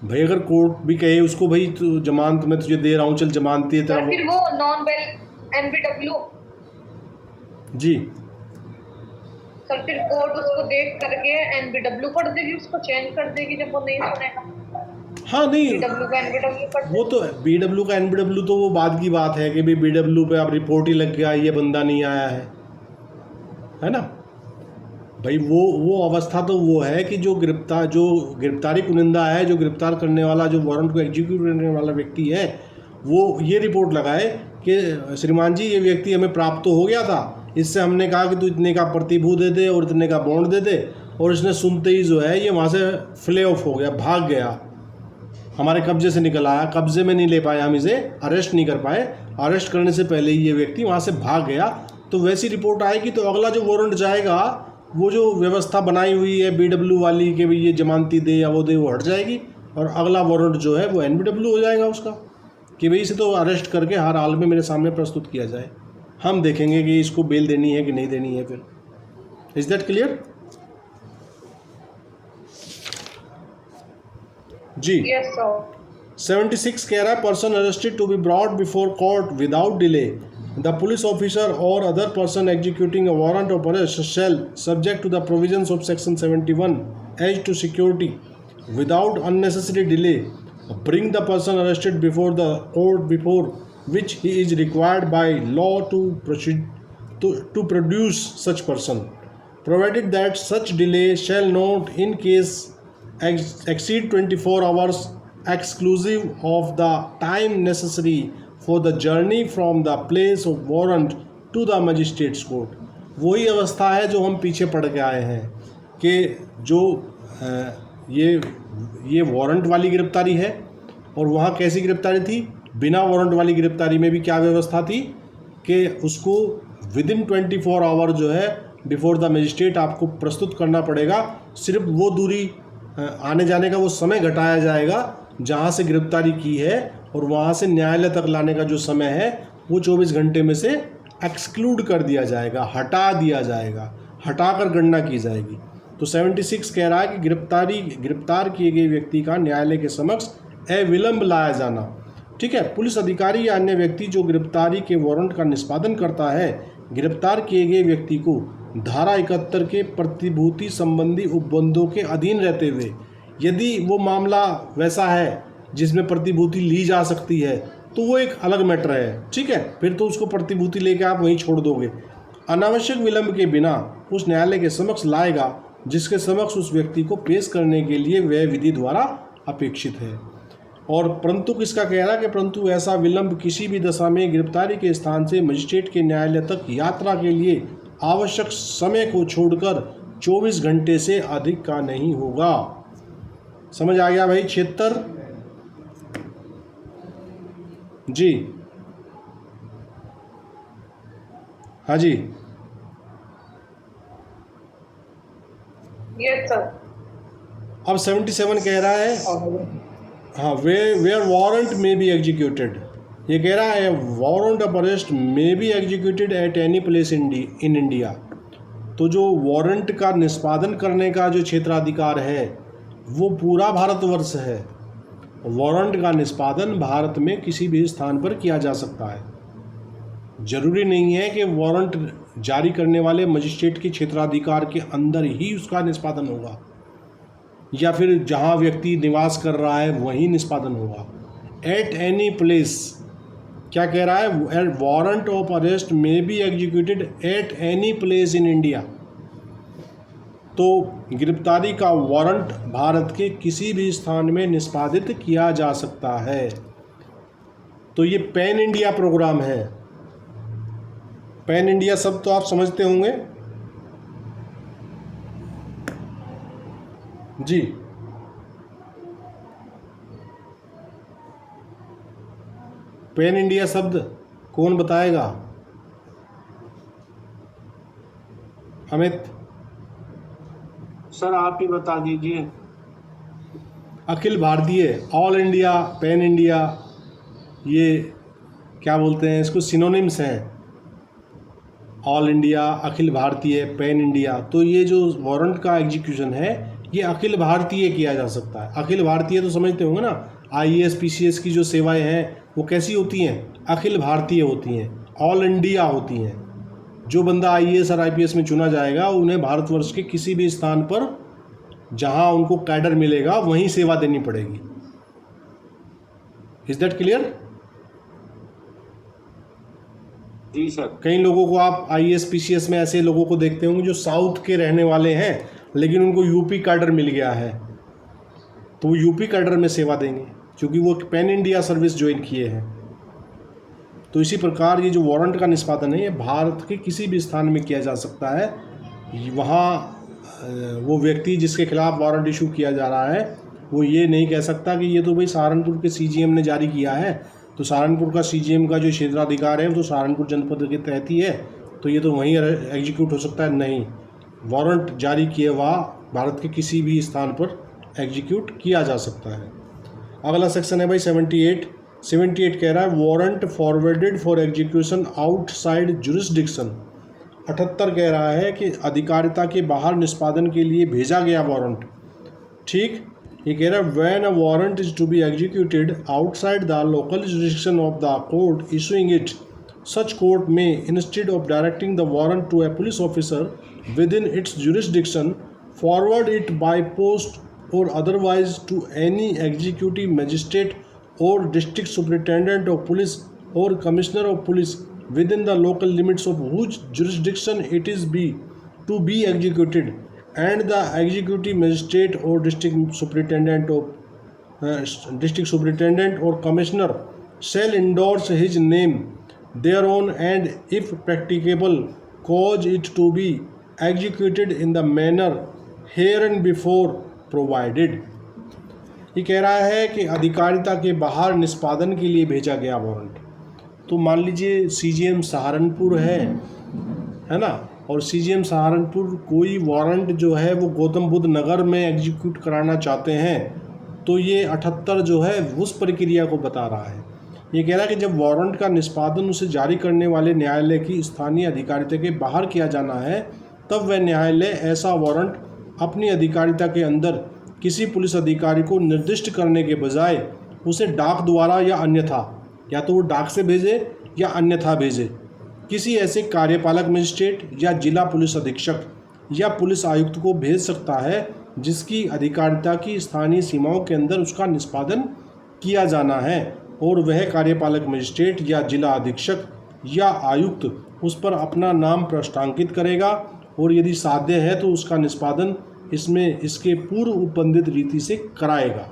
भाई अगर कोर्ट भी कहे उसको भाई तो जमानत मैं तुझे दे रहा हूँ, चल जमानती है तेरा, फिर वो नॉन बेल NBW जी सर, फिर कोर्ट उसको देख करके NBW कर देगी, उसको चेंज कर देगी जब वो नहीं सुनेगा। हाँ नहीं BW का NBW कर वो तो BW का NBW तो वो बाद की बात है कि भाई BW पे आप रिपोर्ट ही लग गया ये बंदा नहीं आया है ना भाई। वो अवस्था तो वो है कि जो गिरफ्तारी कुनिंदा है, जो गिरफ्तार करने वाला, जो वारंट को एग्जीक्यूट करने वाला व्यक्ति है, वो ये रिपोर्ट लगाए कि श्रीमान जी ये व्यक्ति हमें प्राप्त तो हो गया था, इससे हमने कहा कि तू इतने का प्रतिभू दे दे और इतने का बॉन्ड दे दे, और इसने सुनते ही जो है ये वहाँ से फ्ले ऑफ हो गया, भाग गया, हमारे कब्जे से निकल आया, कब्जे में नहीं ले पाए, हम इसे अरेस्ट नहीं कर पाए, अरेस्ट करने से पहले ही ये व्यक्ति वहाँ से भाग गया। तो वैसी रिपोर्ट आएगी तो अगला जो वारंट जाएगा, वो जो व्यवस्था बनाई हुई है BW वाली कि भाई ये जमानती दे या वो दे, वो हट जाएगी और अगला वारंट जो है वो NBW हो जाएगा उसका कि भाई इसे तो अरेस्ट करके हर हाल में मेरे सामने प्रस्तुत किया जाए, हम देखेंगे कि इसको बेल देनी है कि नहीं देनी है फिर। Is that clear? जी यस सर। 76 कह रहा है person arrested to be brought before court without delay, the police officer or other person executing a warrant of arrest shall subject to the provisions of section 71 as to security without unnecessary delay bring the person arrested before the court before which he is required by law to proceed to produce such person, provided that such delay shall not in case exceed 24 hours exclusive of the time necessary for the journey from the place of warrant to the magistrate's court। वही अवस्था है जो हम पीछे पड़ के आए हैं कि जो ये वारंट वाली गिरफ्तारी है, और वहाँ कैसी गिरफ्तारी थी, बिना वारंट वाली गिरफ्तारी में भी क्या व्यवस्था थी कि उसको विदिन 24 आवर जो है बिफोर द मजिस्ट्रेट आपको प्रस्तुत करना पड़ेगा। सिर्फ वो दूरी आने जाने का वो समय घटाया जाएगा जहाँ से गिरफ्तारी की है, और वहाँ से न्यायालय तक लाने का जो समय है वो 24 घंटे में से एक्सक्लूड कर दिया जाएगा, हटा दिया जाएगा, हटाकर गणना की जाएगी। तो 76 कह रहा है कि गिरफ्तार किए गए व्यक्ति का न्यायालय के समक्ष अविलंब लाया जाना। ठीक है। पुलिस अधिकारी या अन्य व्यक्ति जो गिरफ्तारी के वारंट का निष्पादन करता है, गिरफ्तार किए गए व्यक्ति को धारा 71 के प्रतिभूति संबंधी उपबंधों के अधीन रहते हुए, यदि वो मामला वैसा है जिसमें प्रतिभूति ली जा सकती है तो वो एक अलग मैटर है। ठीक है, फिर तो उसको प्रतिभूति लेके आप वहीं छोड़ दोगे। अनावश्यक विलंब के बिना उस न्यायालय के समक्ष लाएगा जिसके समक्ष उस व्यक्ति को पेश करने के लिए वह विधि द्वारा अपेक्षित है। और परंतु किसका कह रहा है कि परंतु ऐसा विलंब किसी भी दशा में गिरफ्तारी के स्थान से मजिस्ट्रेट के न्यायालय तक यात्रा के लिए आवश्यक समय को छोड़कर 24 घंटे से अधिक का नहीं होगा। समझ आ गया भाई 76? जी हाँ जी यस सर। अब 77 कह रहा है हाँ वेयर वारंट में बी एग्जीक्यूटेड। ये कह रहा है वारंट ऑफ अरेस्ट में be executed at any place in India. तो जो वारंट का निष्पादन करने का जो क्षेत्राधिकार है वो पूरा भारतवर्ष है। वारंट का निष्पादन भारत में किसी भी स्थान पर किया जा सकता है। जरूरी नहीं है कि वारंट जारी करने वाले मजिस्ट्रेट के क्षेत्राधिकार के अंदर ही उसका निष्पादन होगा या फिर जहां व्यक्ति निवास कर रहा है वहीं निष्पादन होगा। एट एनी प्लेस क्या कह रहा है? वारंट ऑफ अरेस्ट में be executed at any place in India. तो गिरफ्तारी का वारंट भारत के किसी भी स्थान में निष्पादित किया जा सकता है। तो ये पैन इंडिया प्रोग्राम है। पैन इंडिया शब्द तो आप समझते होंगे जी। पैन इंडिया शब्द कौन बताएगा? अमित सर आप ही बता दीजिए। Akhil Bharatiya, all India, pan India, ये क्या बोलते हैं इसको, सिनोनिम्स हैं। All India, Akhil Bharatiya, pan India. तो ये जो वारंट का एग्जीक्यूशन है ये अखिल भारतीय किया जा सकता है। अखिल भारतीय तो समझते होंगे ना, IAS PCS की जो सेवाएं हैं वो कैसी होती हैं? अखिल भारतीय होती हैं, ऑल इंडिया होती हैं। जो बंदा IAS और IPS में चुना जाएगा उन्हें भारतवर्ष के किसी भी स्थान पर जहां उनको कैडर मिलेगा वहीं सेवा देनी पड़ेगी। Is that clear? जी सर। कई लोगों को आप IAS PCS में ऐसे लोगों को देखते होंगे जो साउथ के रहने वाले हैं लेकिन उनको यूपी कैडर मिल गया है तो वो यूपी कैडर में सेवा देंगे क्योंकि वो पैन इंडिया सर्विस ज्वाइन किए हैं। तो इसी प्रकार ये जो वारंट का निष्पादन है ये भारत के किसी भी स्थान में किया जा सकता है। वहाँ वो व्यक्ति जिसके खिलाफ वारंट इशू किया जा रहा है वो ये नहीं कह सकता कि ये तो भाई सहारनपुर के CGM ने जारी किया है तो सहारनपुर का CGM का जो क्षेत्राधिकार है वो तो सहारनपुर जनपद के तहत ही है तो ये तो वहीं एग्जीक्यूट हो सकता है। नहीं, वारंट जारी किए हुआ भारत के किसी भी स्थान पर एग्जीक्यूट किया जा सकता है। अगला सेक्शन है भाई 78 कह रहा है warrant forwarded for execution outside jurisdiction. 78 कह रहा है कि अधिकारिता के बाहर निष्पादन के लिए भेजा गया वारंट। ठीक, ये कह रहा है when a warrant is to be executed outside the local jurisdiction of the court issuing it, such court may, instead of directing the warrant to a police officer within its jurisdiction, forward it by post or otherwise to any executive magistrate or district superintendent of police or commissioner of police within the local limits of whose jurisdiction it is to be executed, and the executive magistrate or district superintendent or commissioner shall endorse his name thereon and if practicable cause it to be executed in the manner hereinbefore provided। ये कह रहा है कि अधिकारिता के बाहर निष्पादन के लिए भेजा गया वारंट। तो मान लीजिए CGM सहारनपुर है ना, और CGM सहारनपुर कोई वारंट जो है वो गौतम बुद्ध नगर में एग्जीक्यूट कराना चाहते हैं तो ये 78 जो है उस प्रक्रिया को बता रहा है। ये कह रहा है कि जब वारंट का निष्पादन उसे जारी करने वाले न्यायालय की स्थानीय अधिकारिता के बाहर किया जाना है तब वह न्यायालय ऐसा वारंट अपनी अधिकारिता के अंदर किसी पुलिस अधिकारी को निर्दिष्ट करने के बजाय उसे डाक द्वारा या अन्यथा, या तो वो डाक से भेजे या अन्यथा भेजे, किसी ऐसे कार्यपालक मजिस्ट्रेट या जिला पुलिस अधीक्षक या पुलिस आयुक्त को भेज सकता है जिसकी अधिकारिता की स्थानीय सीमाओं के अंदर उसका निष्पादन किया जाना है और वह कार्यपालक मजिस्ट्रेट या जिला अधीक्षक या आयुक्त उस पर अपना नाम पृष्ठांकित करेगा और यदि साध्य है तो उसका निष्पादन इसमें इसके पूर्व उपबंधित रीति से कराएगा।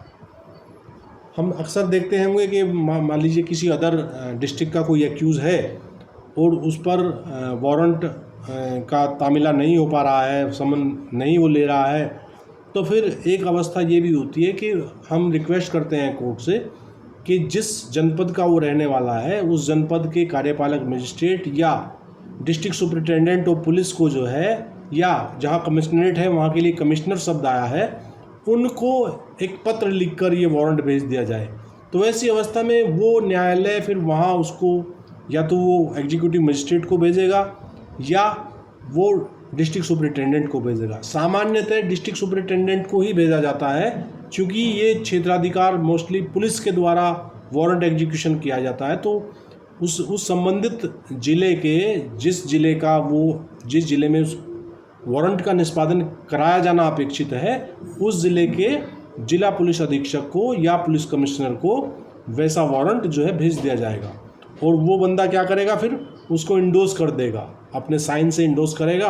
हम अक्सर देखते होंगे कि मान लीजिए किसी अदर डिस्ट्रिक्ट का कोई एक्यूज़ है और उस पर वारंट का तामीला नहीं हो पा रहा है, समन नहीं वो ले रहा है, तो फिर एक अवस्था ये भी होती है कि हम रिक्वेस्ट करते हैं कोर्ट से कि जिस जनपद का वो रहने वाला है उस जनपद के कार्यपालक मजिस्ट्रेट या डिस्ट्रिक्ट सुपरिटेंडेंट ऑफ पुलिस को जो है, या जहाँ कमिश्नरेट है वहाँ के लिए कमिश्नर शब्द आया है, उनको एक पत्र लिखकर ये वारंट भेज दिया जाए। तो ऐसी अवस्था में वो न्यायालय फिर वहाँ उसको या तो वो एग्जीक्यूटिव मजिस्ट्रेट को भेजेगा या वो डिस्ट्रिक्ट सुपरिटेंडेंट को भेजेगा। सामान्यतः डिस्ट्रिक्ट सुपरिटेंडेंट को ही भेजा जाता है, क्योंकि ये क्षेत्राधिकार मोस्टली पुलिस के द्वारा वारंट एग्जीक्यूशन किया जाता है। तो उस संबंधित ज़िले के जिस ज़िले में उस वारंट का निष्पादन कराया जाना अपेक्षित है, उस ज़िले के जिला पुलिस अधीक्षक को या पुलिस कमिश्नर को वैसा वारंट जो है भेज दिया जाएगा और वो बंदा क्या करेगा, फिर उसको इंडोर्स कर देगा, अपने साइन से इंडोर्स करेगा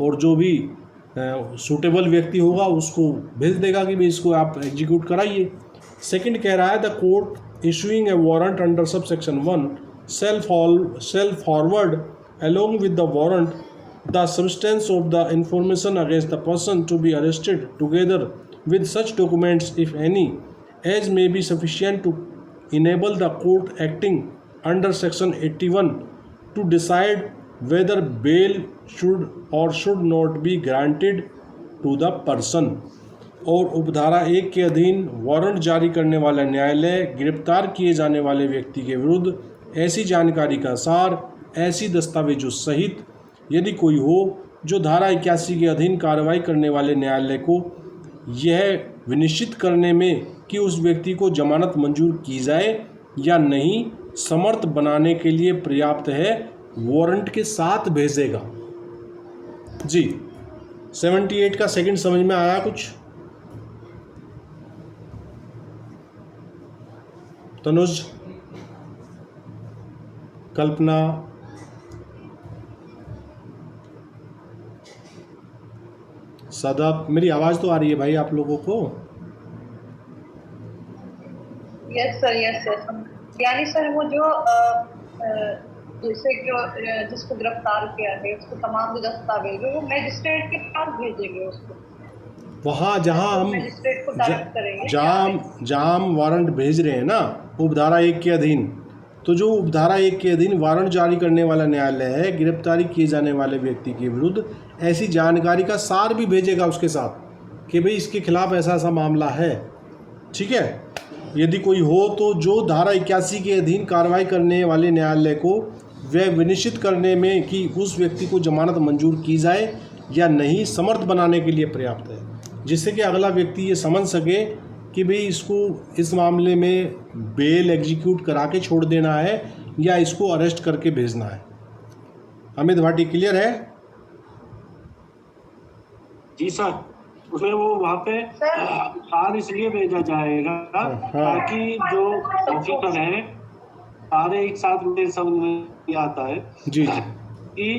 और जो भी सूटेबल व्यक्ति होगा उसको भेज देगा कि भाई इसको आप एग्जीक्यूट कराइए। सेकंड कह रहा है the court issuing a warrant under sub section 1 shall forward along with the warrant the substance of the information against the person to be arrested together with such documents if any as may be sufficient to enable the court acting under section 81 to decide whether bail should or should not be granted to the person। और उपधारा 1 के अधीन warrant जारी करने वाला न्यायालय गिरफ्तार किए जाने वाले व्यक्ति के विरुद्ध ऐसी जानकारी का सार ऐसी दस्तावेजों सहित यदि कोई हो जो धारा 81 के अधीन कार्रवाई करने वाले न्यायालय को यह विनिश्चित करने में कि उस व्यक्ति को जमानत मंजूर की जाए या नहीं समर्थ बनाने के लिए पर्याप्त है, वारंट के साथ भेजेगा। जी 78 का सेकंड समझ में आया कुछ? तनुज, कल्पना, सदाब, मेरी आवाज़ तो आ रही है भाई आप लोगों को? Yes sir, yes sir. यानी सर वो जो जैसे जिसको गिरफ्तार किया है उसको तमाम जो दस्तावेज वो मैजिस्ट्रेट के पास भेजेंगे, उसको वहाँ जहाँ हम मैजिस्ट्रेट को डायरेक्ट करेंगे। जहाँ हम वारंट भेज रहे हैं ना उपधारा 1 के अधीन, तो जो उपधारा 1 के अधीन वारंट जारी करने वाला न्यायालय है गिरफ्तारी किए जाने वाले व्यक्ति के विरुद्ध ऐसी जानकारी का सार भी भेजेगा उसके साथ कि भाई इसके खिलाफ ऐसा ऐसा मामला है। ठीक है, यदि कोई हो तो जो धारा 81 के अधीन कार्रवाई करने वाले न्यायालय को वह विनिश्चित करने में कि उस व्यक्ति को जमानत मंजूर की जाए या नहीं समर्थ बनाने के लिए पर्याप्त है, जिससे कि अगला व्यक्ति ये समझ सके कि भाई इसको इस मामले में बेल एग्जीक्यूट करा के छोड़ देना है या इसको अरेस्ट करके भेजना है। अमित भाटी, क्लियर है? जी सर, उसमें वो वहाँ पे सार इसलिए भेजा जाएगा ताकि जो ऑफिसर है सारे एक साथ मेरे समझ में आता है जी कि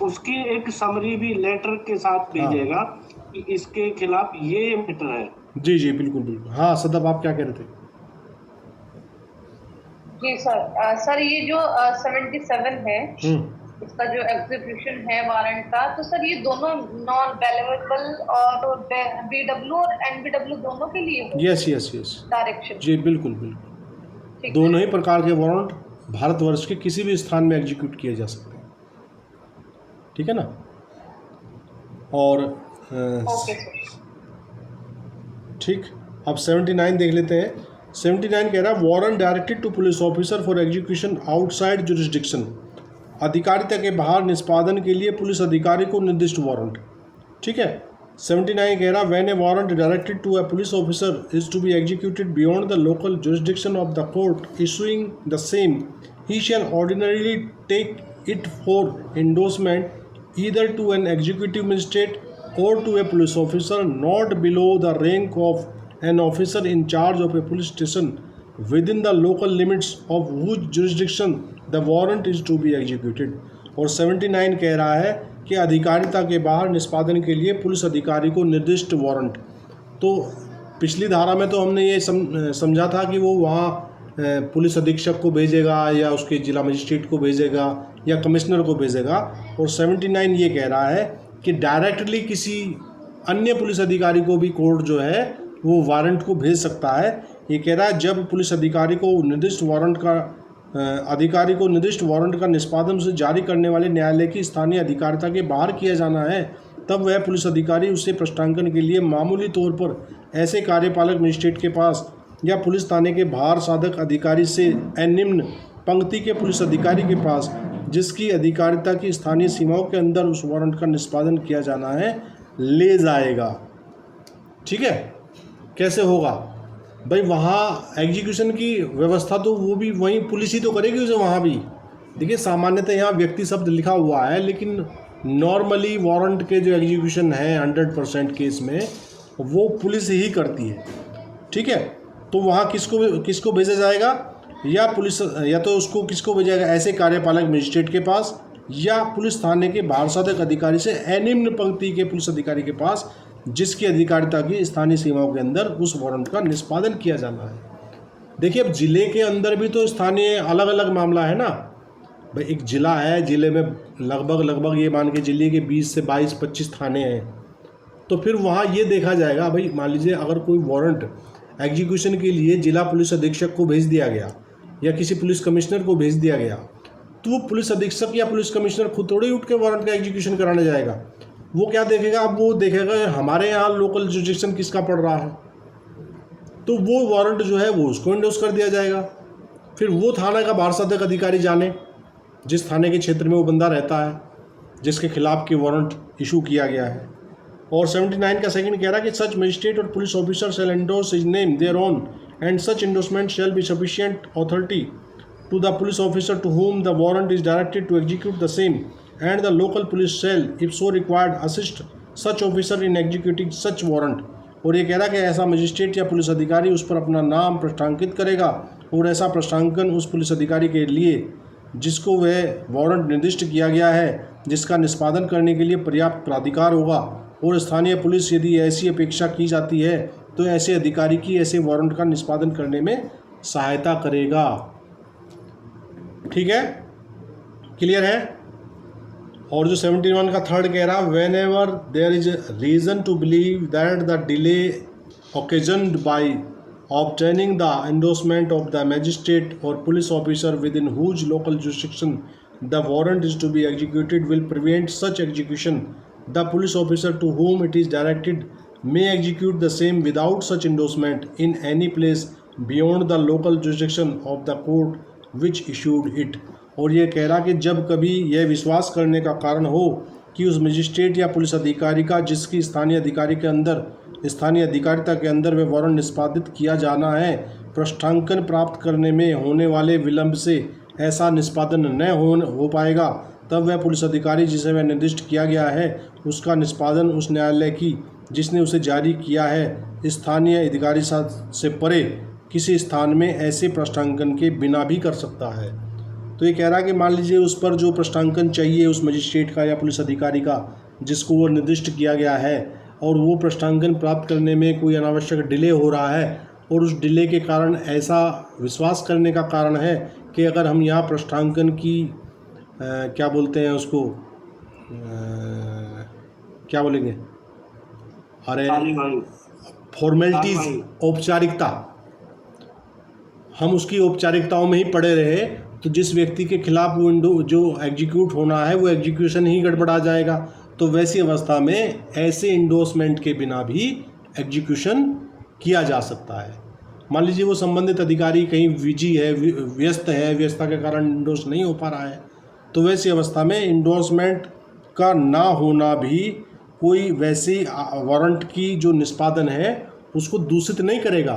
उसकी एक समरी भी लेटर के साथ भेजेगा कि इसके खिलाफ ये मैटर है। जी जी बिल्कुल बिल्कुल। हाँ सदब, आप क्या कह रहे थे? जी सर, सर ये जो 77 है इसका जो एग्जीक्यूशन है वारंट का, तो सर ये दोनों नॉन बेलेबल और बीडब्ल्यू और एनबीडब्ल्यू दोनों के लिए? Yes direction. जी बिल्कुल बिल्कुल, दोनों ही प्रकार के वारंट भारतवर्ष के किसी भी स्थान में एग्जीक्यूट किए जा सकते हैं। ठीक है ना? और ठीक, अब 79 देख लेते हैं। 79 कह रहा है warrant directed to police officer for execution outside jurisdiction, अधिकारिता के बाहर निष्पादन के लिए पुलिस अधिकारी को निर्दिष्ट वारंट। ठीक है। 79 कह रहा when a warrant directed to a police officer is to be executed beyond the local jurisdiction of the court issuing the same, he shall ordinarily take it for endorsement either to an executive magistrate or to a police officer not below the rank of an officer in charge of a police station within the local limits of whose jurisdiction the warrant is to be executed। और 79 कह रहा है कि अधिकारिता के बाहर निष्पादन के लिए पुलिस अधिकारी को निर्दिष्ट वारंट। तो पिछली धारा में तो हमने ये समझा था कि वो वहाँ पुलिस अधीक्षक को भेजेगा या उसके जिला मजिस्ट्रेट को भेजेगा या कमिश्नर को भेजेगा, और 79 ये कह रहा है कि डायरेक्टली किसी अन्य पुलिस अधिकारी को भी कोर्ट जो है वो वारंट को भेज सकता है। ये कह रहा है जब पुलिस अधिकारी को निर्दिष्ट वारंट का निष्पादन उसे जारी करने वाले न्यायालय की स्थानीय अधिकारिता के बाहर किया जाना है, तब वह पुलिस अधिकारी उसे पृष्ठांकन के लिए मामूली तौर पर ऐसे कार्यपालक मजिस्ट्रेट के पास या पुलिस थाने के बाहर साधक अधिकारी से निम्न पंक्ति के पुलिस अधिकारी के पास जिसकी अधिकारिता की स्थानीय सीमाओं के अंदर उस वारंट का निष्पादन किया जाना है ले जाएगा। ठीक है, कैसे होगा भाई? वहाँ एग्जीक्यूशन की व्यवस्था तो वो भी वहीं पुलिस ही तो करेगी उसे वहाँ भी। देखिए सामान्यतः यहाँ व्यक्ति शब्द लिखा हुआ है, लेकिन नॉर्मली वारंट के जो एग्जीक्यूशन है 100% केस में वो पुलिस ही करती है। ठीक है, तो वहाँ किसको भेजा जाएगा? या पुलिस, या तो उसको किसको भेजा जाएगा? ऐसे कार्यपालक मजिस्ट्रेट के पास या पुलिस थाने के बाहर साधक अधिकारी से निम्न पंक्ति के पुलिस अधिकारी के पास जिसकी अधिकारिता की स्थानीय सीमाओं के अंदर उस वारंट का निष्पादन किया जाना है। देखिए अब जिले के अंदर भी तो स्थानीय अलग अलग मामला है ना भाई। एक जिला है, जिले में लगभग ये मान के जिले के 20 से 22-25 थाने हैं, तो फिर वहाँ ये देखा जाएगा भाई। मान लीजिए अगर कोई वारंट एग्जीक्यूशन के लिए जिला पुलिस अधीक्षक को भेज दिया गया या किसी पुलिस कमिश्नर को भेज दिया गया, तो वो पुलिस अधीक्षक या पुलिस कमिश्नर खुद थोड़ी उठ के वारंट का एग्जीक्यूशन कराने जाएगा। वो क्या देखेगा? अब वो देखेगा हमारे यहाँ लोकल जुडिक्शन किसका पड़ रहा है, तो वो वारंट जो है वो उसको इंडोर्स कर दिया जाएगा। फिर वो थाना का बाहर साधक अधिकारी जाने जिस थाने के क्षेत्र में वो बंदा रहता है जिसके खिलाफ की वारंट इशू किया गया है। और 79 का सेकंड कह रहा है कि सच मजिस्ट्रेट और police officer shall endorse his name their own and such endorsement shall be sufficient authority to the police officer to whom the warrant is directed to execute the same, and the local police shall, if so required, assist such officer in executing such warrant। और ये कह रहा है कि ऐसा magistrate या police अधिकारी उस पर अपना नाम पृष्ठांकित करेगा और ऐसा पृष्ठांकन उस पुलिस अधिकारी के लिए जिसको वह वारंट निर्दिष्ट किया गया है, जिसका निष्पादन करने के लिए पर्याप्त प्राधिकार होगा। और स्थानीय पुलिस यदि ऐसी अपेक्षा की जाती है तो ऐसे अधिकारी की ऐसे वारंट का निष्पादन करने में सहायता करेगा। ठीक है, क्लियर है? और जो 71 का थर्ड कह रहा, whenever there is reason to believe that the delay occasioned by obtaining the endorsement of the magistrate or police officer within whose local jurisdiction the warrant is to be executed will prevent such execution. The police officer to whom it is directed may execute the same without such endorsement in any place beyond the local jurisdiction of the court which issued it। और ये कह रहा कि जब कभी यह विश्वास करने का कारण हो कि उस मजिस्ट्रेट या पुलिस अधिकारी का जिसकी स्थानीय अधिकारिता के अंदर वह वारंट निष्पादित किया जाना है, पृष्ठांकन प्राप्त करने में होने वाले विलंब से ऐसा निष्पादन न हो पाएगा, तब वह पुलिस अधिकारी जिसे वह निर्दिष्ट किया गया है उसका निष्पादन उस न्यायालय की जिसने उसे जारी किया है स्थानीय अधिकारी से परे किसी स्थान में ऐसे पृष्ठांकन के बिना भी कर सकता है। तो ये कह रहा है कि मान लीजिए उस पर जो पृष्ठांकन चाहिए उस मजिस्ट्रेट का या पुलिस अधिकारी का जिसको वो निर्दिष्ट किया गया है, और वो पृष्ठांकन प्राप्त करने में कोई अनावश्यक डिले हो रहा है और उस डिले के कारण ऐसा विश्वास करने का कारण है कि अगर हम यहाँ पृष्ठांकन की क्या बोलते हैं उसको, क्या बोलेंगे, अरे फॉर्मेलिटीज़, औपचारिकता, हम उसकी औपचारिकताओं में ही पड़े रहे तो जिस व्यक्ति के खिलाफ वो जो एग्जीक्यूट होना है वो एग्जीक्यूशन ही गड़बड़ा जाएगा। तो वैसी अवस्था में ऐसे इंडोर्समेंट के बिना भी एग्जीक्यूशन किया जा सकता है। मान लीजिए वो संबंधित अधिकारी कहीं बिजी है, व्यस्तता के कारण इंडोर्स नहीं हो पा रहा है, तो वैसी अवस्था में इंडोर्समेंट का ना होना भी कोई वैसी वारंट की जो निष्पादन है उसको दूषित नहीं करेगा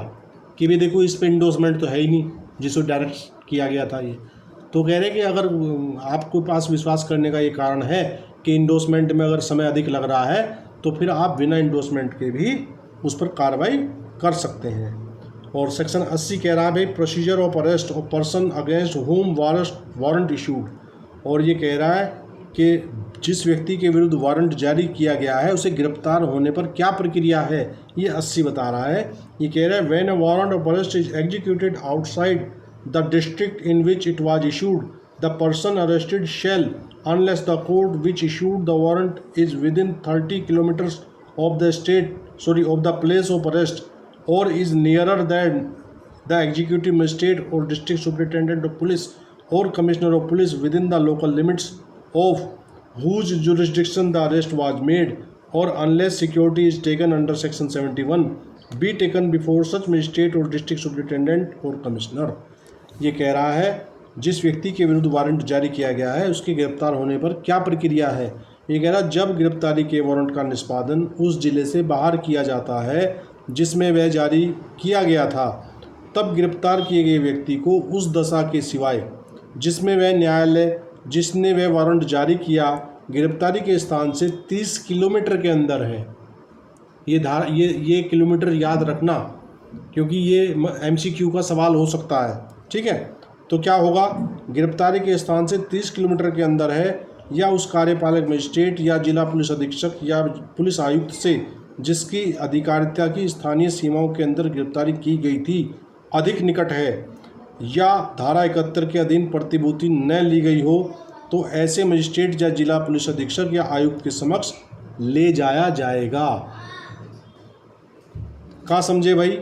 कि भाई देखो इस पे इंडोर्समेंट तो है ही नहीं जिसको डायरेक्ट किया गया था ये। तो कह रहे कि अगर आपके पास विश्वास करने का ये कारण है कि इंडोर्समेंट में अगर समय अधिक लग रहा है तो फिर आप बिना इंडोर्समेंट के भी उस पर कार्रवाई कर सकते हैं। और सेक्शन 80 कह रहा है भाई procedure of arrest of person against whom warrant issued. और ये कह रहा है कि जिस व्यक्ति के विरुद्ध वारंट जारी किया गया है उसे गिरफ्तार होने पर क्या प्रक्रिया है, ये 80 बता रहा है। ये कह रहा है when a warrant of arrest is executed outside the district in which it was issued the person arrested shall unless the court which issued the warrant is within 30 kilometres of the place of arrest or is nearer than the executive magistrate or district superintendent of police or commissioner of police within the local limits of whose jurisdiction the arrest was made, or unless security is taken under section 71 be taken before such magistrate or district superintendent or commissioner। ये कह रहा है जिस व्यक्ति के विरुद्ध warrant जारी किया गया है उसके गिरफ्तार होने पर क्या प्रक्रिया है। ये कह रहा जब गिरफ्तारी के वारंट का निष्पादन उस जिले से बाहर किया जाता है जिसमें वह जारी किया गया था, तब गिरफ्तार किए गए व्यक्ति को उस दशा के सिवाय जिसमें वह न्यायालय जिसने वह वारंट जारी किया गिरफ्तारी के स्थान से 30 किलोमीटर के अंदर है। ये किलोमीटर याद रखना क्योंकि ये MCQ का सवाल हो सकता है, ठीक है। तो क्या होगा, गिरफ्तारी के स्थान से 30 किलोमीटर के अंदर है या उस कार्यपालक मजिस्ट्रेट या जिला पुलिस अधीक्षक या पुलिस आयुक्त से जिसकी अधिकारिता की स्थानीय सीमाओं के अंदर गिरफ्तारी की गई थी अधिक निकट है, या धारा 71 के अधीन प्रतिभूति न ली गई हो तो ऐसे मजिस्ट्रेट या जिला पुलिस अधीक्षक या आयुक्त के समक्ष ले जाया जाएगा। क्या समझे भाई?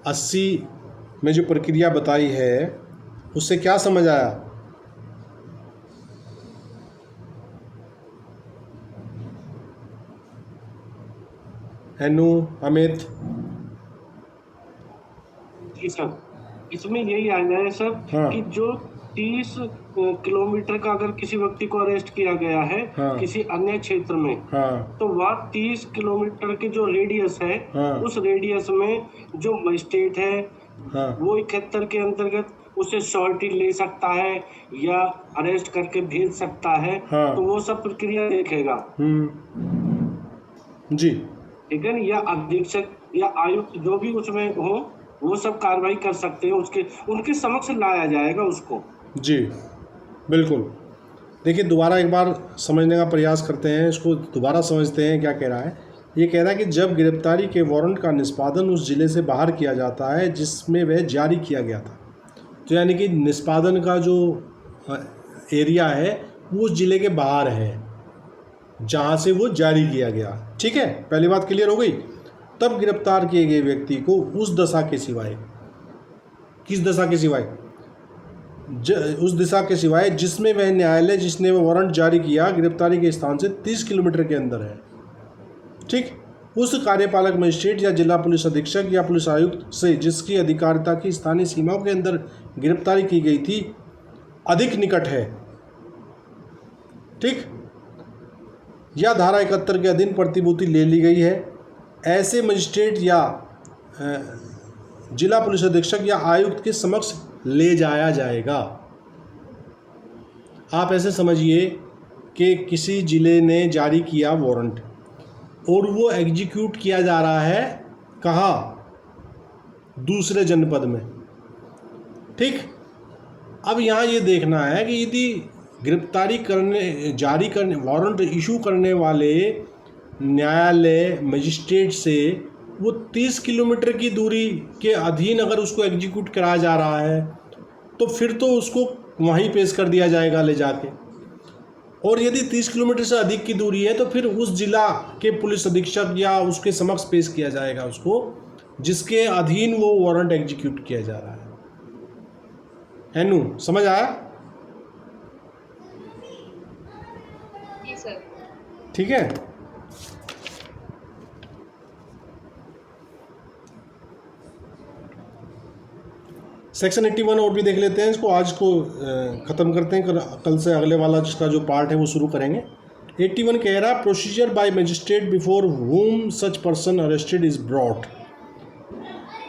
80 में जो प्रक्रिया बताई है उससे क्या समझ आया? हेनु, अमित? जी सर, इसमें यही आ गया है सर हाँ। कि जो 30 किलोमीटर का अगर किसी व्यक्ति को अरेस्ट किया गया है हाँ। किसी अन्य क्षेत्र में, हाँ तो वह 30 किलोमीटर के जो रेडियस है, हाँ। उस रेडियस में जो मजिस्ट्रेट है हाँ वो 71 के अंतर्गत उसे श्योरिटी ले सकता है या अरेस्ट करके भेज सकता है। हाँ। तो वो सब प्रक्रिया देखेगा, जी ठीक है ना, या अधीक्षक या आयुक्त जो भी उसमें हो वो सब कार्रवाई कर सकते हैं, उनके समक्ष लाया जाएगा उसको। जी बिल्कुल। देखिए दोबारा एक बार समझने का प्रयास करते हैं, इसको दोबारा समझते हैं क्या कह रहा है। ये कह रहा है कि जब गिरफ्तारी के वारंट का निष्पादन उस जिले से बाहर किया जाता है जिसमें वह जारी किया गया था, तो यानी कि निष्पादन का जो एरिया है वो उस जिले के बाहर है जहाँ से वो जारी किया गया, ठीक है। पहली बात क्लियर हो गई। तब गिरफ्तार किए गए व्यक्ति को उस दशा के सिवाय, किस दशा के सिवाय? उस दिशा के सिवाय जिसमें वह न्यायालय जिसने वह वारंट जारी किया गिरफ्तारी के स्थान से 30 किलोमीटर के अंदर है, ठीक, उस कार्यपालक मजिस्ट्रेट या जिला पुलिस अधीक्षक या पुलिस आयुक्त से जिसकी अधिकारिता की स्थानीय सीमाओं के अंदर गिरफ्तारी की गई थी अधिक निकट है, ठीक, या धारा 71 के अधीन प्रतिभूति ले ली गई है, ऐसे मजिस्ट्रेट या जिला पुलिस अधीक्षक या आयुक्त के समक्ष ले जाया जाएगा। आप ऐसे समझिए कि किसी जिले ने जारी किया वारंट और वो एग्जीक्यूट किया जा रहा है कहाँ? दूसरे जनपद में, ठीक। अब यहाँ ये देखना है कि यदि गिरफ्तारी जारी करने वारंट इशू करने वाले न्यायालय मजिस्ट्रेट से वो 30 किलोमीटर की दूरी के अधीन अगर उसको एग्जीक्यूट कराया जा रहा है तो फिर तो उसको वहीं पेश कर दिया जाएगा ले जाके, और यदि 30 किलोमीटर से अधिक की दूरी है तो फिर उस जिला के पुलिस अधीक्षक या उसके समक्ष पेश किया जाएगा उसको जिसके अधीन वो वारंट एग्जीक्यूट किया जा रहा है। नू समझ आया? जी सर। ठीक है। सेक्शन 81 और भी देख लेते हैं, इसको आज को ख़त्म करते हैं, कल से अगले वाला जिसका जो पार्ट है वो शुरू करेंगे। 81 कह रहा procedure bye magistrate before whom such person arrested is brought.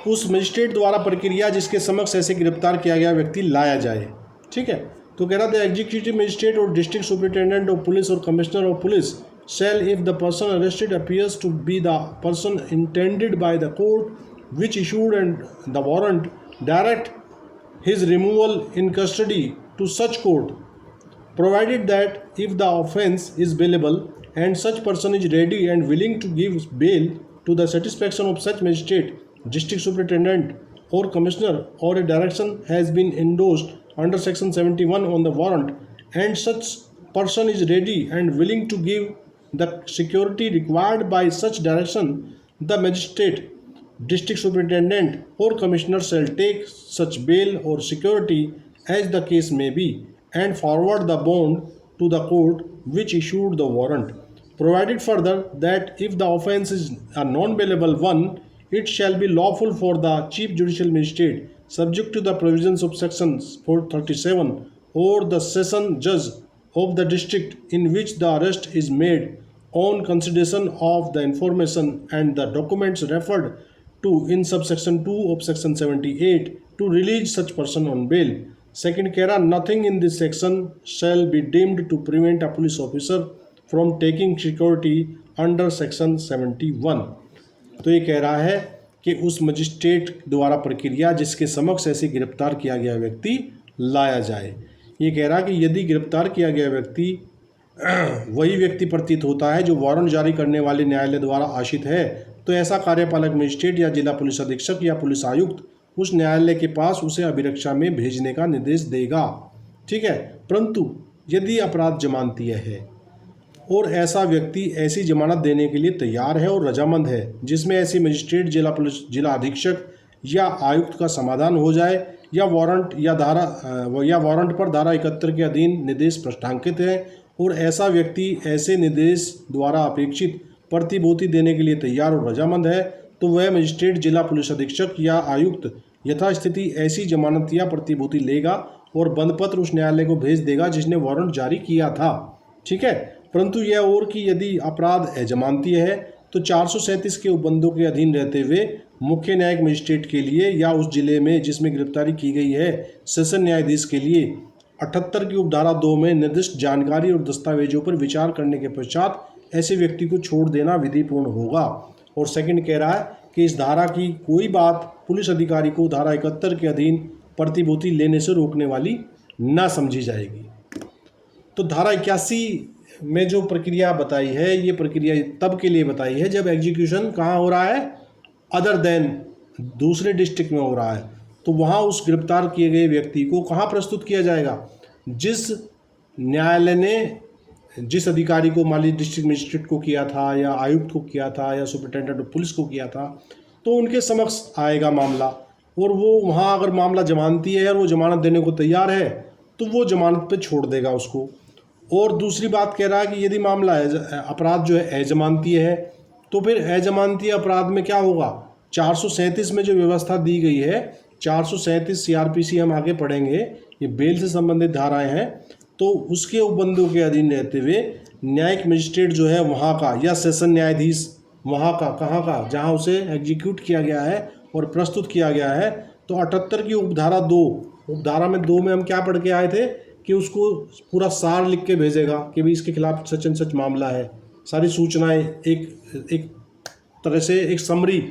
उस मजिस्ट्रेट द्वारा प्रक्रिया जिसके समक्ष ऐसे गिरफ्तार किया गया व्यक्ति लाया जाए, ठीक है। तो कह रहा था एग्जीक्यूटिव मजिस्ट्रेट और डिस्ट्रिक्ट सुपरिटेंडेंट ऑफ पुलिस और commissioner of police shall if the person arrested appears to be the person intended by the court which issued and the warrant direct his removal in custody to such court, provided that if the offence is bailable and such person is ready and willing to give bail to the satisfaction of such magistrate, district superintendent or commissioner, or a direction has been endorsed under section 71 on the warrant, and such person is ready and willing to give the security required by such direction, the magistrate, district superintendent or commissioner shall take such bail or security as the case may be and forward the bond to the court which issued the warrant. Provided further that if the offence is a non-bailable one, it shall be lawful for the chief judicial magistrate, subject to the provisions of sections 437, or the session judge of the district in which the arrest is made, on consideration of the information and the documents referred to in subsection 2 of section 78, to release such person on bail. Second कह रहा, nothing in this section shall be deemed to prevent a police officer from taking security under section 71. तो ये कह रहा है कि उस magistrate द्वारा प्रक्रिया जिसके समक्ष ऐसे गिरफ्तार किया गया व्यक्ति लाया जाए। ये कह रहा कि यदि गिरफ्तार किया गया व्यक्ति वही व्यक्ति प्रतीत होता है जो वारंट जारी करने वाले न्यायालय द्वारा आशित है, तो ऐसा कार्यपालक मजिस्ट्रेट या जिला पुलिस अधीक्षक या पुलिस आयुक्त उस न्यायालय के पास उसे अभिरक्षा में भेजने का निर्देश देगा। ठीक है, परंतु यदि अपराध जमानतीय है और ऐसा व्यक्ति ऐसी जमानत देने के लिए तैयार है और रजामंद है जिसमें ऐसी मजिस्ट्रेट, जिला अधीक्षक या आयुक्त का समाधान हो जाए, या वारंट पर धारा 71 के अधीन निर्देश प्रस्तावित है और ऐसा व्यक्ति ऐसे निर्देश द्वारा अपेक्षित प्रतिभूति देने के लिए तैयार और रजामंद है, तो वह मजिस्ट्रेट, जिला पुलिस अधीक्षक या आयुक्त यथास्थिति ऐसी जमानत या प्रतिभूति लेगा और बंदपत्र उस न्यायालय को भेज देगा जिसने वारंट जारी किया था। ठीक है, परंतु यह और कि यदि अपराध अजमानतीय है तो 437 के उपबंधों के अधीन रहते हुए मुख्य न्यायिक मजिस्ट्रेट के लिए या उस जिले में जिसमें गिरफ्तारी की गई है सेशन न्यायाधीश के लिए 78 की उपधारा 2 में निर्दिष्ट जानकारी और दस्तावेजों पर विचार करने के पश्चात ऐसे व्यक्ति को छोड़ देना विधिपूर्ण होगा। और सेकंड कह रहा है कि इस धारा की कोई बात पुलिस अधिकारी को धारा 71 के अधीन प्रतिभूति लेने से रोकने वाली न समझी जाएगी। तो धारा 81 में जो प्रक्रिया बताई है, ये प्रक्रिया तब के लिए बताई है जब एग्जीक्यूशन कहाँ हो रहा है, अदर देन दूसरे डिस्ट्रिक्ट में हो रहा है, तो वहाँ उस गिरफ्तार किए गए व्यक्ति को कहाँ प्रस्तुत किया जाएगा, जिस न्यायालय ने जिस अधिकारी को मान लीजिए डिस्ट्रिक्ट मजिस्ट्रेट को किया था या आयुक्त को किया था या सुपरिटेंडेंट ऑफ पुलिस को किया था, तो उनके समक्ष आएगा मामला। और वो वहाँ अगर मामला जमानती है और वो जमानत देने को तैयार है तो वो जमानत पे छोड़ देगा उसको। और दूसरी बात कह रहा है कि यदि मामला अपराध जो है अजमानतीय है तो फिर अजमानतीय अपराध में क्या होगा, 437 में जो व्यवस्था दी गई है, 437 CRPC हम आगे पढ़ेंगे, ये बेल से संबंधित धाराएं हैं, तो उसके उपबंधों के अधीन रहते हुए न्यायिक मजिस्ट्रेट जो है वहाँ का या सेशन न्यायाधीश वहाँ का, कहाँ का, जहाँ उसे एग्जीक्यूट किया गया है और प्रस्तुत किया गया है, तो 78 की उपधारा 2, उपधारा में 2 में हम क्या पढ़ के आए थे कि उसको पूरा सार लिख के भेजेगा कि भाई इसके खिलाफ सच एंड सच मामला है, सारी सूचनाएं एक तरह से एक समरी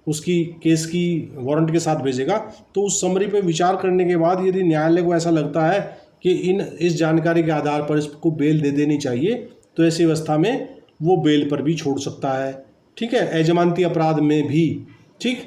उसकी केस की वारंट के साथ भेजेगा। तो उस समरी पे विचार करने के बाद यदि न्यायालय को ऐसा लगता है कि इस जानकारी के आधार पर इसको बेल दे देनी चाहिए, तो ऐसी अवस्था में वो बेल पर भी छोड़ सकता है। ठीक है, अजमानती अपराध में भी। ठीक,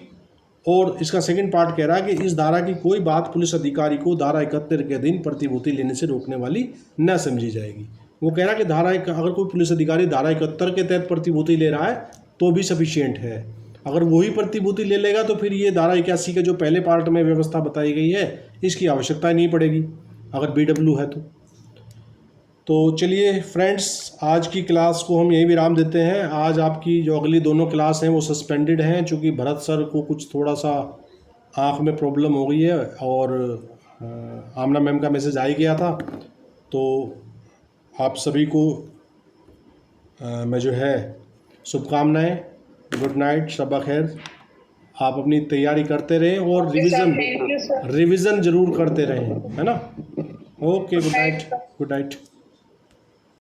और इसका सेकंड पार्ट कह रहा है कि इस धारा की कोई बात पुलिस अधिकारी को धारा 71 के अधीन प्रतिभूति लेने से रोकने वाली न समझी जाएगी। वो कह रहा है कि अगर कोई पुलिस अधिकारी धारा 71 के तहत प्रतिभूति ले रहा है तो भी सफिशिएंट है। अगर वही प्रतिभूति ले लेगा तो फिर ये धारा 81 के जो पहले पार्ट में व्यवस्था बताई गई है इसकी आवश्यकता नहीं पड़ेगी अगर BW है तो चलिए फ्रेंड्स, आज की क्लास को हम यही विराम देते हैं। आज आपकी जो अगली दोनों क्लास हैं वो सस्पेंडेड हैं, चूँकि भरत सर को कुछ थोड़ा सा आँख में प्रॉब्लम हो गई है और आमना मैम का मैसेज आ ही गया था। तो आप सभी को मैं जो है शुभकामनाएं, गुड नाइट, शब खैर। आप अपनी तैयारी करते रहें और रिवीजन ज़रूर करते रहें, है ना। Okay, good night, good night.